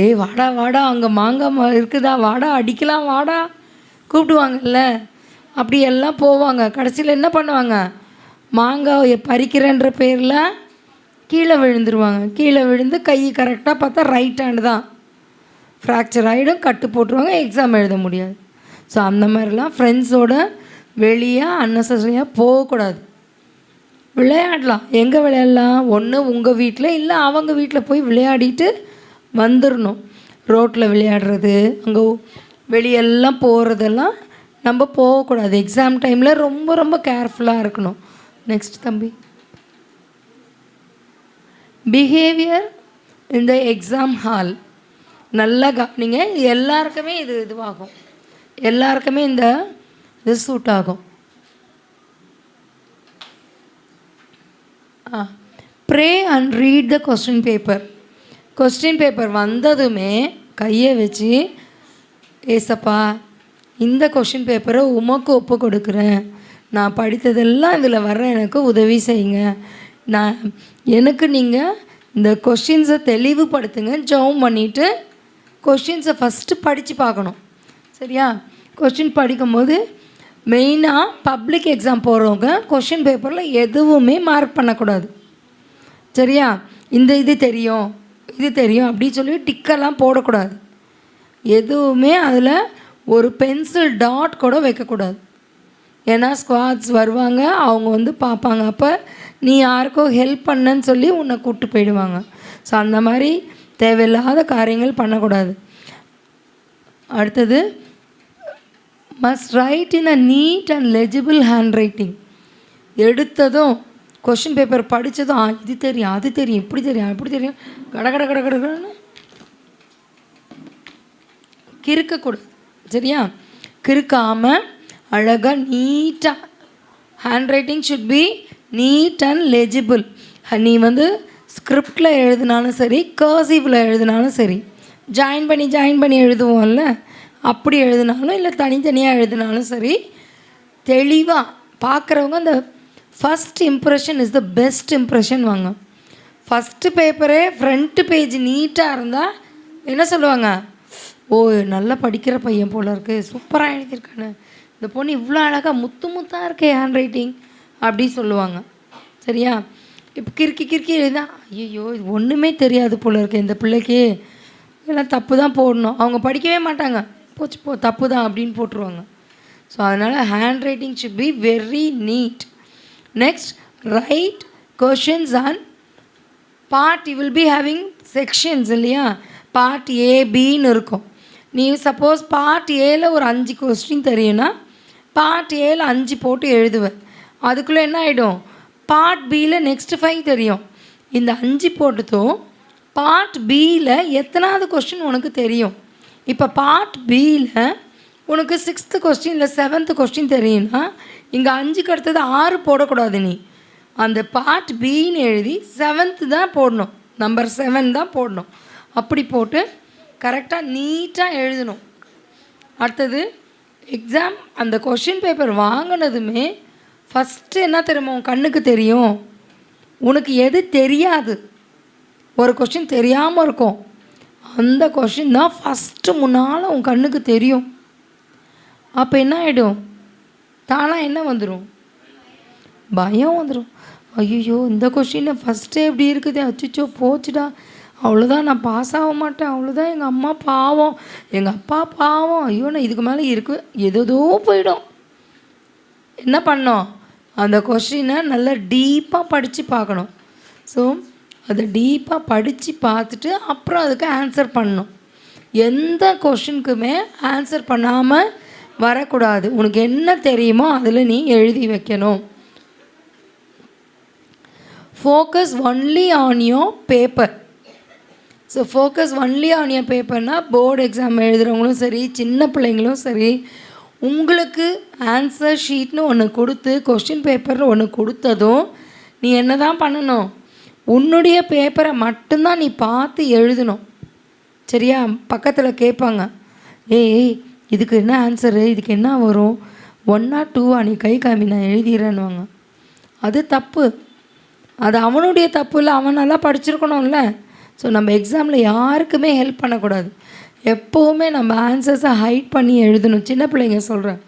ஏய் வாடா வாடா அங்கே மாங்காய் இருக்குதா, வாடா அடிக்கலாம் வாடா கூப்பிடுவாங்கல்ல. அப்படி எல்லாம் போவாங்க. கடைசியில் என்ன பண்ணுவாங்க, மாங்காயை பறிக்கிறேன்ற பேரில் கீழே விழுந்துருவாங்க. கீழே விழுந்து கை கரெக்டாக பார்த்தா ரைட் ஹேண்டு தான் ஃப்ராக்சர் ஆகிடும், கட்டு போட்டுருவாங்க, எக்ஸாம் எழுத முடியாது. ஸோ அந்த மாதிரிலாம் ஃப்ரெண்ட்ஸோட வெளியே அன்னெசரியாக போகக்கூடாது. விளையாடலாம், எங்கே விளையாடலாம், ஒன்று உங்கள் வீட்டில் இல்லை அவங்க வீட்டில் போய் விளையாடிட்டு வந்துடணும். ரோட்டில் விளையாடுறது, அங்கே வெளியெல்லாம் போகிறதெல்லாம் நம்ம போகக்கூடாது. எக்ஸாம் டைமில் ரொம்ப ரொம்ப கேர்ஃபுல்லாக இருக்கணும். நெக்ஸ்ட் தம்பி, பிஹேவியர் இந்த எக்ஸாம் ஹால் நல்லா கவனிங்க. எல்லாருக்குமே இதுவாகும், எல்லாருக்குமே இது சூட் ஆகும். Pray and read the question paper. Question paper வந்ததுமே கையை வச்சு, ஏசப்பா இந்த கொஸ்டின் பேப்பரை உமக்கு ஒப்பு கொடுக்குறேன், நான் படித்ததெல்லாம் இதில் வர எனக்கு உதவி செய்யுங்க, எனக்கு நீங்கள் இந்த கொஸ்டின்ஸை தெளிவுபடுத்துங்க. ஜெபம் பண்ணிவிட்டு கொஸ்டின்ஸை ஃபஸ்ட்டு படித்து பார்க்கணும். சரியா? கொஸ்டின் படிக்கும்போது மெயினாக பப்ளிக் எக்ஸாம் போகிறவங்க கொஸ்டின் பேப்பரில் எதுவுமே மார்க் பண்ணக்கூடாது. சரியா? இது தெரியும் அப்படி சொல்லி டிக்கெல்லாம் போடக்கூடாது. எதுவுமே அதில் ஒரு பென்சில் டாட் கூட வைக்கக்கூடாது. ஏன்னா ஸ்குவாட்ஸ் வருவாங்க, அவங்க பார்ப்பாங்க, அப்போ நீ யாருக்கோ ஹெல்ப் பண்ணன்னு சொல்லி உன்னை கூப்பிட்டு போயிடுவாங்க. ஸோ அந்த மாதிரி தேவையில்லாத காரியங்கள் பண்ணக்கூடாது. அடுத்தது, must write in a neat and legible handwriting. எடுத்ததும் கொஷின் பேப்பர் படித்ததும் இது தெரியும் அது தெரியும் இப்படி தெரியும் அப்படி தெரியும் கடன்னு கிறுக்கக்கூடாது. சரியா? கிறுக்காமல் அழகாக நீட்டாக handwriting should be neat and legible. நீ ஸ்கிரிப்டில் எழுதினாலும் சரி, கர்சிவில் எழுதினாலும் சரி, ஜாயின் பண்ணி எழுதுவோம்ல, அப்படி எழுதினாலும் இல்லை தனித்தனியாக எழுதினாலும் சரி, தெளிவாக பார்க்குறவங்க அந்த first impression is the best impression வாங்க. ஃபஸ்ட்டு பேப்பரே ஃப்ரண்ட்டு பேஜ் நீட்டாக இருந்தால் என்ன சொல்லுவாங்க, ஓ நல்லா படிக்கிற பையன் போல இருக்குது, சூப்பராக எழுதியிருக்கானு, இந்த பொண்ணு இவ்வளோ அழகாக முத்தாக இருக்கே ஹேண்ட் ரைட்டிங் அப்படி சொல்லுவாங்க. சரியா? இப்போ கிறுக்கி எழுதா, ஐயோ இது ஒன்றுமே தெரியாது போல இருக்கு இந்த பிள்ளைக்கு, இதெல்லாம் தப்பு தான் போடணும், அவங்க படிக்கவே மாட்டாங்க, போச்சு தப்பு தான் அப்படின்னு போட்டுருவாங்க. ஸோ அதனால் handwriting should be very neat. Next, write questions and part. You will be having sections இல்லையா? பார்ட் ஏ பின்னு இருக்கும். நீ சப்போஸ் பார்ட் ஏல ஒரு 5 கொஸ்டின் தெரியும்னா பார்ட் ஏல 5 போட்டு எழுதுவேன். அதுக்குள்ளே என்ன ஆகிடும், பார்ட் பியில் நெக்ஸ்ட்டு 5 தெரியும். இந்த 5 போட்டதும் பார்ட் பியில் எத்தனாவது கொஸ்டின் உனக்கு தெரியும். இப்போ பார்ட் பியில் உனக்கு 6th கொஸ்டின் இல்லை 7th கொஸ்டின் தெரியும்னா இங்கே 5க்கு அடுத்தது 6 போடக்கூடாது. நீ அந்த பார்ட் பின்னு எழுதி 7th தான் போடணும், நம்பர் 7 தான் போடணும். அப்படி போட்டு கரெக்டாக நீட்டாக எழுதணும். அடுத்தது எக்ஸாம் அந்த கொஷின் பேப்பர் வாங்கினதுமே ஃபஸ்ட்டு என்ன தெரியுமா உன் கண்ணுக்கு தெரியும், உனக்கு எது தெரியாது, ஒரு கொஷின் தெரியாமல் இருக்கும், அந்த கொஷின் தான் ஃபஸ்ட்டு முன்னால் உன் கண்ணுக்கு தெரியும். அப்போ என்ன ஆகிடும், தானாக என்ன வந்துடும், பயம் வந்துடும். ஐயோ இந்த கொஷின் ஃபஸ்ட்டே எப்படி இருக்குது, அச்சிச்சோ போச்சுடா, அவ்வளோதான் நான் பாஸ் ஆக மாட்டேன், அவ்வளோதான் எங்கள் அம்மா பாவம், எங்கள் அப்பா பாவம், ஐயோ நான் இதுக்கு மேலே இருக்கு ஏதோ போயிடும். என்ன பண்ணோம், அந்த கொஷினை நல்லா டீப்பாக படித்து பார்க்கணும். ஸோ அதை டீப்பாக படித்து பார்த்துட்டு அப்புறம் அதுக்கு ஆன்சர் பண்ணணும். எந்த கொஷினுக்குமே ஆன்சர் பண்ணாமல் வரக்கூடாது. உனக்கு என்ன தெரியுமோ அதில் நீ எழுதி வைக்கணும். Focus only on your paper. So focus only on your பேப்பர்னால் போர்டு எக்ஸாம் எழுதுகிறவங்களும் சரி, சின்ன பிள்ளைங்களும் சரி, உங்களுக்கு ஆன்சர் ஷீட்னு ஒன்று கொடுத்து கொஸ்டின் பேப்பரில் ஒன்று கொடுத்ததும் நீ என்ன தான் பண்ணணும், உன்னுடைய பேப்பரை மட்டும்தான் நீ பார்த்து எழுதணும். சரியா? பக்கத்தில் கேட்பாங்க, ஏய் இதுக்கு என்ன ஆன்சரு, இதுக்கு என்ன வரும், 1 or 2 நீ கை காமி நான் எழுதிடுறேன்னுவாங்க. அது தப்பு. அது அவனுடைய தப்பு இல்லை, அவன் நல்லா படிச்சிருக்கணும்ல. ஸோ நம்ம எக்ஸாமில் யாருக்குமே ஹெல்ப் பண்ணக்கூடாது. எப்போவுமே நம்ம ஆன்சர்ஸை ஹைட் பண்ணி எழுதணும். சின்ன பிள்ளைங்க சொல்கிறேன்,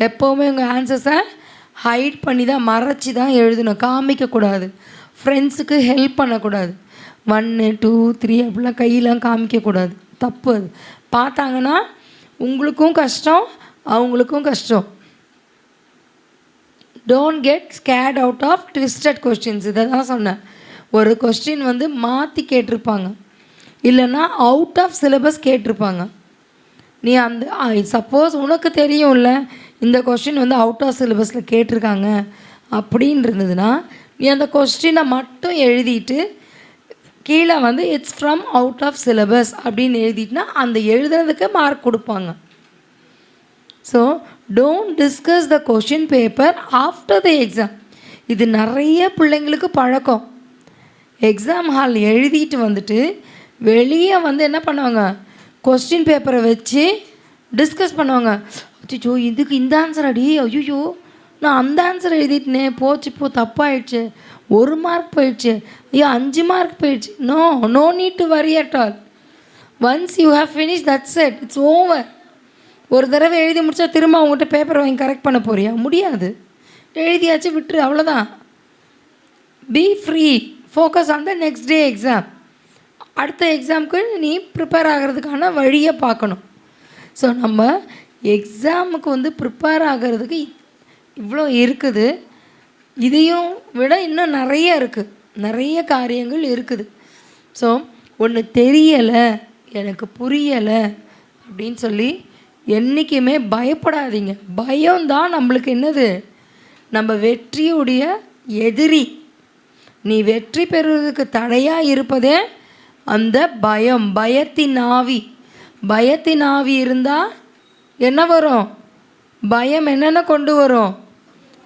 எப்போவுமே உங்கள் ஆன்சர்ஸை ஹைட் பண்ணி தான், மறைச்சி தான் எழுதணும், காமிக்கக்கூடாது. ஃப்ரெண்ட்ஸுக்கு ஹெல்ப் பண்ணக்கூடாது. 1 2 3 அப்படிலாம் கையெல்லாம் காமிக்கக்கூடாது, தப்பு. அது பார்த்தாங்கன்னா உங்களுக்கும் கஷ்டம், அவங்களுக்கும் கஷ்டம். Don't get scared out of twisted questions. இதை தான் சொன்னேன். ஒரு கொஸ்டின் வந்து மாற்றி கேட்டிருப்பாங்க, இல்லைன்னா அவுட் ஆஃப் சிலபஸ் கேட்டிருப்பாங்க. நீ அந்த சப்போஸ் உனக்கு தெரியும்ல இந்த கொஸ்டின் வந்து அவுட் ஆஃப் சிலபஸில் கேட்டிருக்காங்க அப்படின்னு இருந்ததுன்னா, நீ அந்த கொஸ்டினை மட்டும் எழுதிட்டு கீழே வந்து it's from out of syllabus அப்படின்னு எழுதிட்டுனா அந்த எழுதுறதுக்கு மார்க் கொடுப்பாங்க. So don't discuss the question paper after the exam. இது நிறைய பிள்ளைங்களுக்கு பழக்கம். எக்ஸாம் ஹால் எழுதிட்டு வந்துட்டு வெளியே வந்து என்ன பண்ணுவாங்க, கொஸ்டின் பேப்பரை வச்சு டிஸ்கஸ் பண்ணுவாங்க. அச்சோ இதுக்கு இந்த ஆன்சர் அடி, ஐயோ நான் அந்த ஆன்சர் எழுதிட்டேனே, போச்சு இப்போ தப்பாயிடுச்சு, 1 மார்க் போயிடுச்சு, ஐயோ 5 மார்க் போயிடுச்சு. No need to worry at all. Once you have finish that's it, it's over. ஒரு தடவை எழுதி முடித்தா திரும்ப அவங்ககிட்ட பேப்பர் வாங்கி கரெக்ட் பண்ண போறியா? முடியாது. எழுதியாச்சு, விட்டுரு, அவ்வளோதான். B free, focus on the next day exam. அடுத்த எக்ஸாமுக்கு நீ ப்ரிப்பேர் ஆகிறதுக்கான வழியை பார்க்கணும். ஸோ நம்ம எக்ஸாமுக்கு வந்து ப்ரிப்பேர் ஆகிறதுக்கு இவ்வளோ இருக்குது. இதையும் விட இன்னும் நிறைய இருக்குது, நிறைய காரியங்கள் இருக்குது. ஸோ ஒன்று தெரியலை, எனக்கு புரியலை அப்படின்னு சொல்லி என்றைக்குமே பயப்படாதீங்க. பயம்தான் நம்மளுக்கு என்னது, நம்ம வெற்றியுடைய எதிரி. நீ வெற்றி பெறுவதற்கு தடையாக இருப்பதே அந்த பயம், பயத்தின் ஆவி. பயத்தின் ஆவி இருந்தால் என்ன வரும், பயம் என்னென்ன கொண்டு வரும்,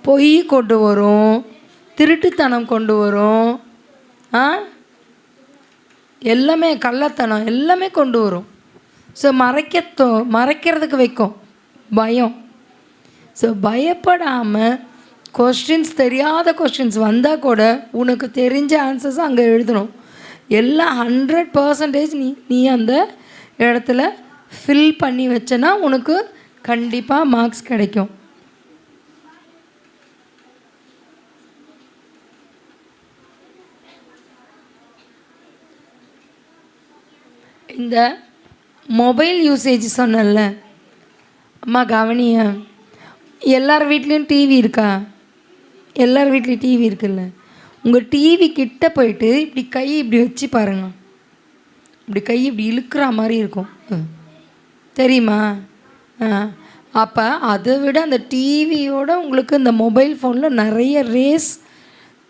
பொய் கொண்டு வரும், திருட்டுத்தனம் கொண்டு வரும், எல்லாமே கள்ளத்தனம் எல்லாமே கொண்டு வரும். ஸோ மறைக்கிறதுக்கு வைக்கும் பயம். ஸோ பயப்படாமல் கொஸ்டின்ஸ், தெரியாத கொஸ்டின்ஸ் வந்தால் கூட உனக்கு தெரிஞ்ச ஆன்சர்ஸை அங்கே எழுதணும். எல்லாம் 100% நீ அந்த இடத்துல ஃபில் பண்ணி வச்சனா உனக்கு கண்டிப்பாக மார்க்ஸ் கிடைக்கும். இந்த மொபைல் யூசேஜ் சொன்னல அம்மா, கவனிய. எல்லார் வீட்லேயும் டிவி இருக்கா? எல்லார் வீட்லேயும் டிவி இருக்குல்ல. உங்கள் டிவி கிட்ட போயிட்டு இப்படி கை இப்படி வச்சு பாருங்க, இப்படி கை இப்படி இழுக்கிற மாதிரி இருக்கும், தெரியுமா? அப்போ அதை விட அந்த டிவியோட உங்களுக்கு இந்த மொபைல் ஃபோனில் நிறைய ரேஸ்,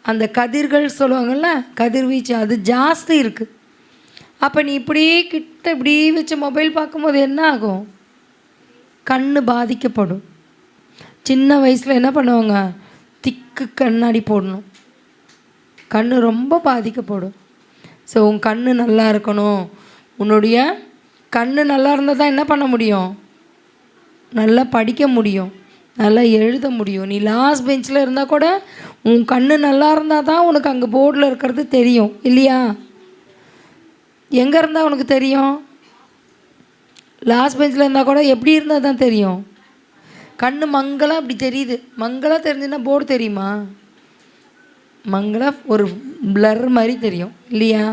அந்த கதிர்கள் சொல்லுவாங்கள்ல, கதிர்வீச்சு, அது ஜாஸ்தி இருக்குது. அப்போ நீ இப்படி கிட்ட இப்படி வச்சு மொபைல் பார்க்கும்போது என்ன ஆகும், கண் பாதிக்கப்படும். சின்ன வயசில் என்ன பண்ணுவாங்க, திக்கு கண்ணாடி போடணும், கண் ரொம்ப பாதிக்கப்படும். ஸோ உன் கண் நல்லா இருக்கணும், உன்னுடைய கண் நல்லா இருந்தால் தான் என்ன பண்ண முடியும், நல்லா படிக்க முடியும், நல்லா எழுத முடியும். நீ லாஸ்ட் பெஞ்சில் இருந்தால் கூட உன் கண் நல்லா இருந்தால் தான் உனக்கு அங்கே போர்டில் இருக்கிறது தெரியும், இல்லையா? எங்கே இருந்தால் உனக்கு தெரியும்? லாஸ்ட் பெஞ்சில் இருந்தால் கூட எப்படி இருந்தால் தான் தெரியும். கண் மங்களாக அப்படி தெரியுது, மங்களாக தெரிஞ்சுன்னா போர்டு தெரியுமா? மங்களாக ஒரு பிளர் மாதிரி தெரியும், இல்லையா?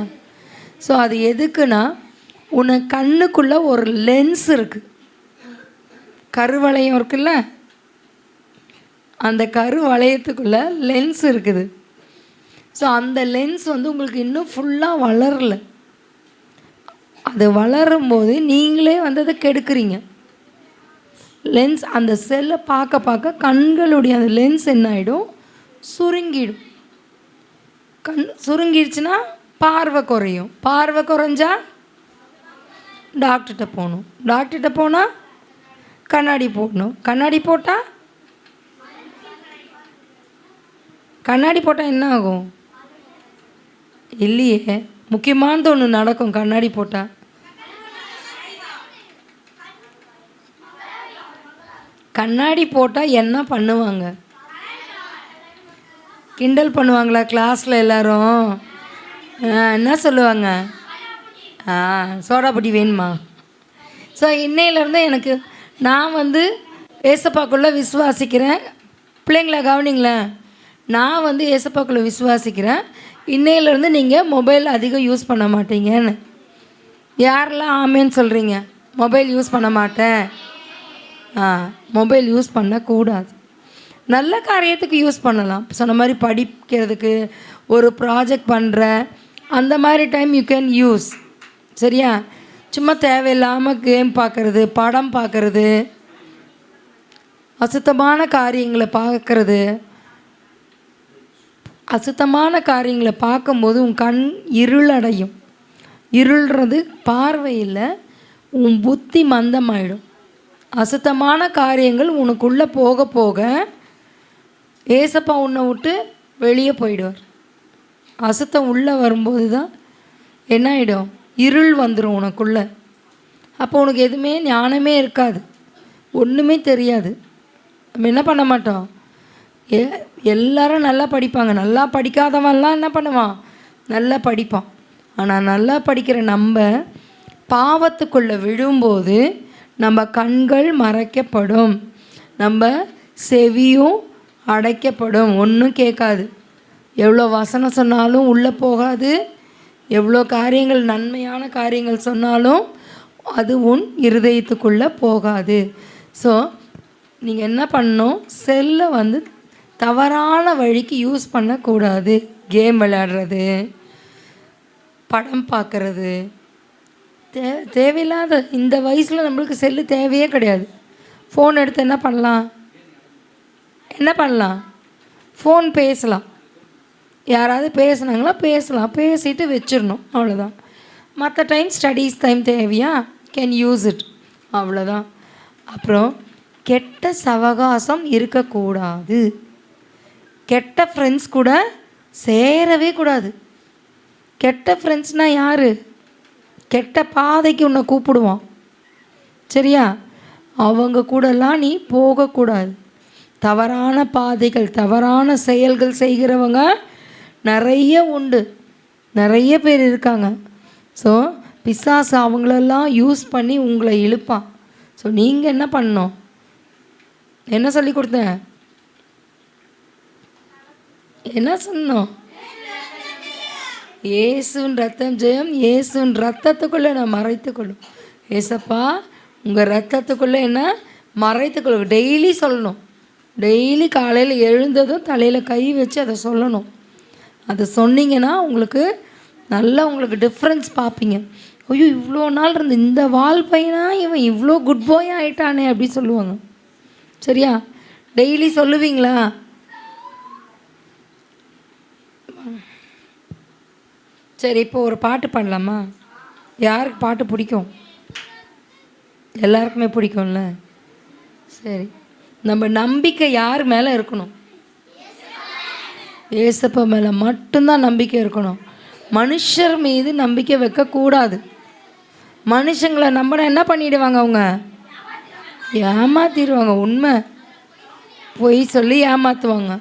ஸோ அது எதுக்குன்னா, உன்னை கண்ணுக்குள்ளே ஒரு லென்ஸ் இருக்குது, கருவளையம் இருக்குல்ல, அந்த கருவளையத்துக்குள்ளே லென்ஸ் இருக்குது. ஸோ அந்த லென்ஸ் வந்து உங்களுக்கு இன்னும் ஃபுல்லாக வளரல. அது வளரும்போது நீங்களே வந்து அதை கெடுக்குறீங்க. லென்ஸ் அந்த செல்லை பார்க்க பார்க்க கண்களுடைய அந்த லென்ஸ் என்ன ஆகிடும், சுருங்கிடும். சுருங்கிடுச்சுன்னா பார்வை குறையும். பார்வை குறைஞ்சா டாக்டர்கிட்ட போகணும். டாக்டர்கிட்ட போனால் கண்ணாடி போடணும். கண்ணாடி போட்டால் என்ன ஆகும்? இல்லையே, முக்கியமானது ஒன்று நடக்கும். கண்ணாடி போட்டால் என்ன பண்ணுவாங்க? கிண்டல் பண்ணுவாங்களா கிளாஸில் எல்லோரும்? என்ன சொல்லுவாங்க? சோடாபுட்டி வேணுமா? ஸோ இன்னையிலேருந்து நான் வந்து ஏசப்பாக்குள்ளே விசுவாசிக்கிறேன். பிள்ளைங்கள கவனிங்களேன், நான் வந்து ஏசப்பாக்குள்ளே விசுவாசிக்கிறேன். இன்னையிலேருந்து நீங்கள் மொபைல் அதிகம் யூஸ் பண்ண மாட்டீங்கன்னு. யாரெல்லாம் ஆமேன்னு சொல்கிறீங்க? மொபைல் யூஸ் பண்ண மாட்டேன். மொபைல் யூஸ் பண்ணக்கூடாது. நல்ல காரியத்துக்கு யூஸ் பண்ணலாம். சொன்ன மாதிரி படிக்கிறதுக்கு, ஒரு ப்ராஜெக்ட் பண்ணுற அந்த மாதிரி டைம் யூ கேன் யூஸ். சரியா? சும்மா தேவையில்லாமல் கேம் பார்க்குறது, படம் பார்க்குறது, அசுத்தமான காரியங்களை பார்க்கும்போது உன் கண் இருளடையும். இருள்றது பார்வையில் உன் புத்தி மந்தமாயிடும். அசுத்தமான காரியங்கள் உனக்குள்ளே போக போக ஏசப்பா உன்னை விட்டு வெளியே போயிடுவார். அசுத்தம் உள்ளே வரும்போது தான் என்ன ஆகிடும்? இருள் வந்துடும் உனக்குள்ளே. அப்போ உனக்கு எதுவுமே ஞானமே இருக்காது, ஒன்றுமே தெரியாது. நம்ம என்ன பண்ண மாட்டோம்? எல்லாரும் நல்லா படிப்பாங்க. நல்லா படிக்காதவன்லாம் என்ன பண்ணுவான்? நல்லா படிப்பான். ஆனால் நல்லா படிக்கிற நம்ம பாவத்துக்குள்ளே விழும்போது நம்ம கண்கள் மறைக்கப்படும், நம்ம செவியும் அடைக்கப்படும், ஒன்றும் கேட்காது. எவ்வளோ வசனம் சொன்னாலும் உள்ளே போகாது. எவ்வளோ காரியங்கள், நன்மையான காரியங்கள் சொன்னாலும் அது உன் இருதயத்துக்குள்ளே போகாது. ஸோ நீங்கள் என்ன பண்ணணும்? செல்லை வந்து தவறான வழிக்கு யூஸ் பண்ணக்கூடாது. கேம் விளையாடுறது, படம் பார்க்குறது, தேவையில்லாத இந்த வயசில் நம்மளுக்கு செல்லு தேவையே கிடையாது. ஃபோன் எடுத்து என்ன பண்ணலாம்? ஃபோன் பேசலாம். யாராவது பேசுனாங்களா பேசலாம், பேசிட்டு வச்சிடணும், அவ்வளோதான். மற்ற டைம் ஸ்டடீஸ் டைம் தேவையா, கேன் யூஸ் இட், அவ்வளோதான். அப்புறம் கெட்ட சவகாசம் இருக்கக்கூடாது. கெட்ட ஃப்ரெண்ட்ஸ் கூட சேரவே கூடாது. கெட்ட ஃப்ரெண்ட்ஸ்னால் யார்? கெட்ட பாதைக்கு உன்னை கூப்பிடுவான். சரியா? அவங்க கூடலாம் நீ போகக்கூடாது. தவறான பாதைகள், தவறான செயல்கள் செய்கிறவங்க நிறைய உண்டு, நிறைய பேர் இருக்காங்க. ஸோ பிசாசு அவங்களெல்லாம் யூஸ் பண்ணி உங்களை இழுப்பான். ஸோ நீங்கள் என்ன பண்ணணும்? என்ன சொல்லி கொடுத்தேன்? என்ன சொன்னோம்? இயேசுவின் ரத்தம் ஜெயம். இயேசுவின் ரத்தத்துக்குள்ளே நான் மறைத்துக்கொள்ளும். ஏசப்பா உங்கள் ரத்தத்துக்குள்ளே என்ன மறைத்துக்கொள்ளும். டெய்லி சொல்லணும். டெய்லி காலையில் எழுந்ததும் தலையில் கை வச்சு அதை சொல்லணும். அதை சொன்னீங்கன்னா உங்களுக்கு நல்லா டிஃப்ரென்ஸ் பார்ப்பீங்க. ஐயோ இவ்வளோ நாள் இருந்து இந்த வால் பையனா இவன் இவ்வளோ குட் பாய் ஆகிட்டானே அப்படி சொல்லுவாங்க. சரியா? டெய்லி சொல்லுவீங்களா? சரி, இப்போ ஒரு பாட்டு பாடலாமா? யாருக்கு பாட்டு பிடிக்கும்? எல்லாருக்குமே பிடிக்கும்ல. சரி, நம்ம நம்பிக்கை யார் மேலே இருக்கணும்? ஏசப்பா மேலே மட்டும்தான் நம்பிக்கை இருக்கணும். மனுஷர் மீது நம்பிக்கை வைக்கக்கூடாது. மனுஷங்களை நம்பினா என்ன பண்ணிடுவாங்க? அவங்க ஏமாத்திடுவாங்க. உண்மை பொய் சொல்லி ஏமாற்றுவாங்க.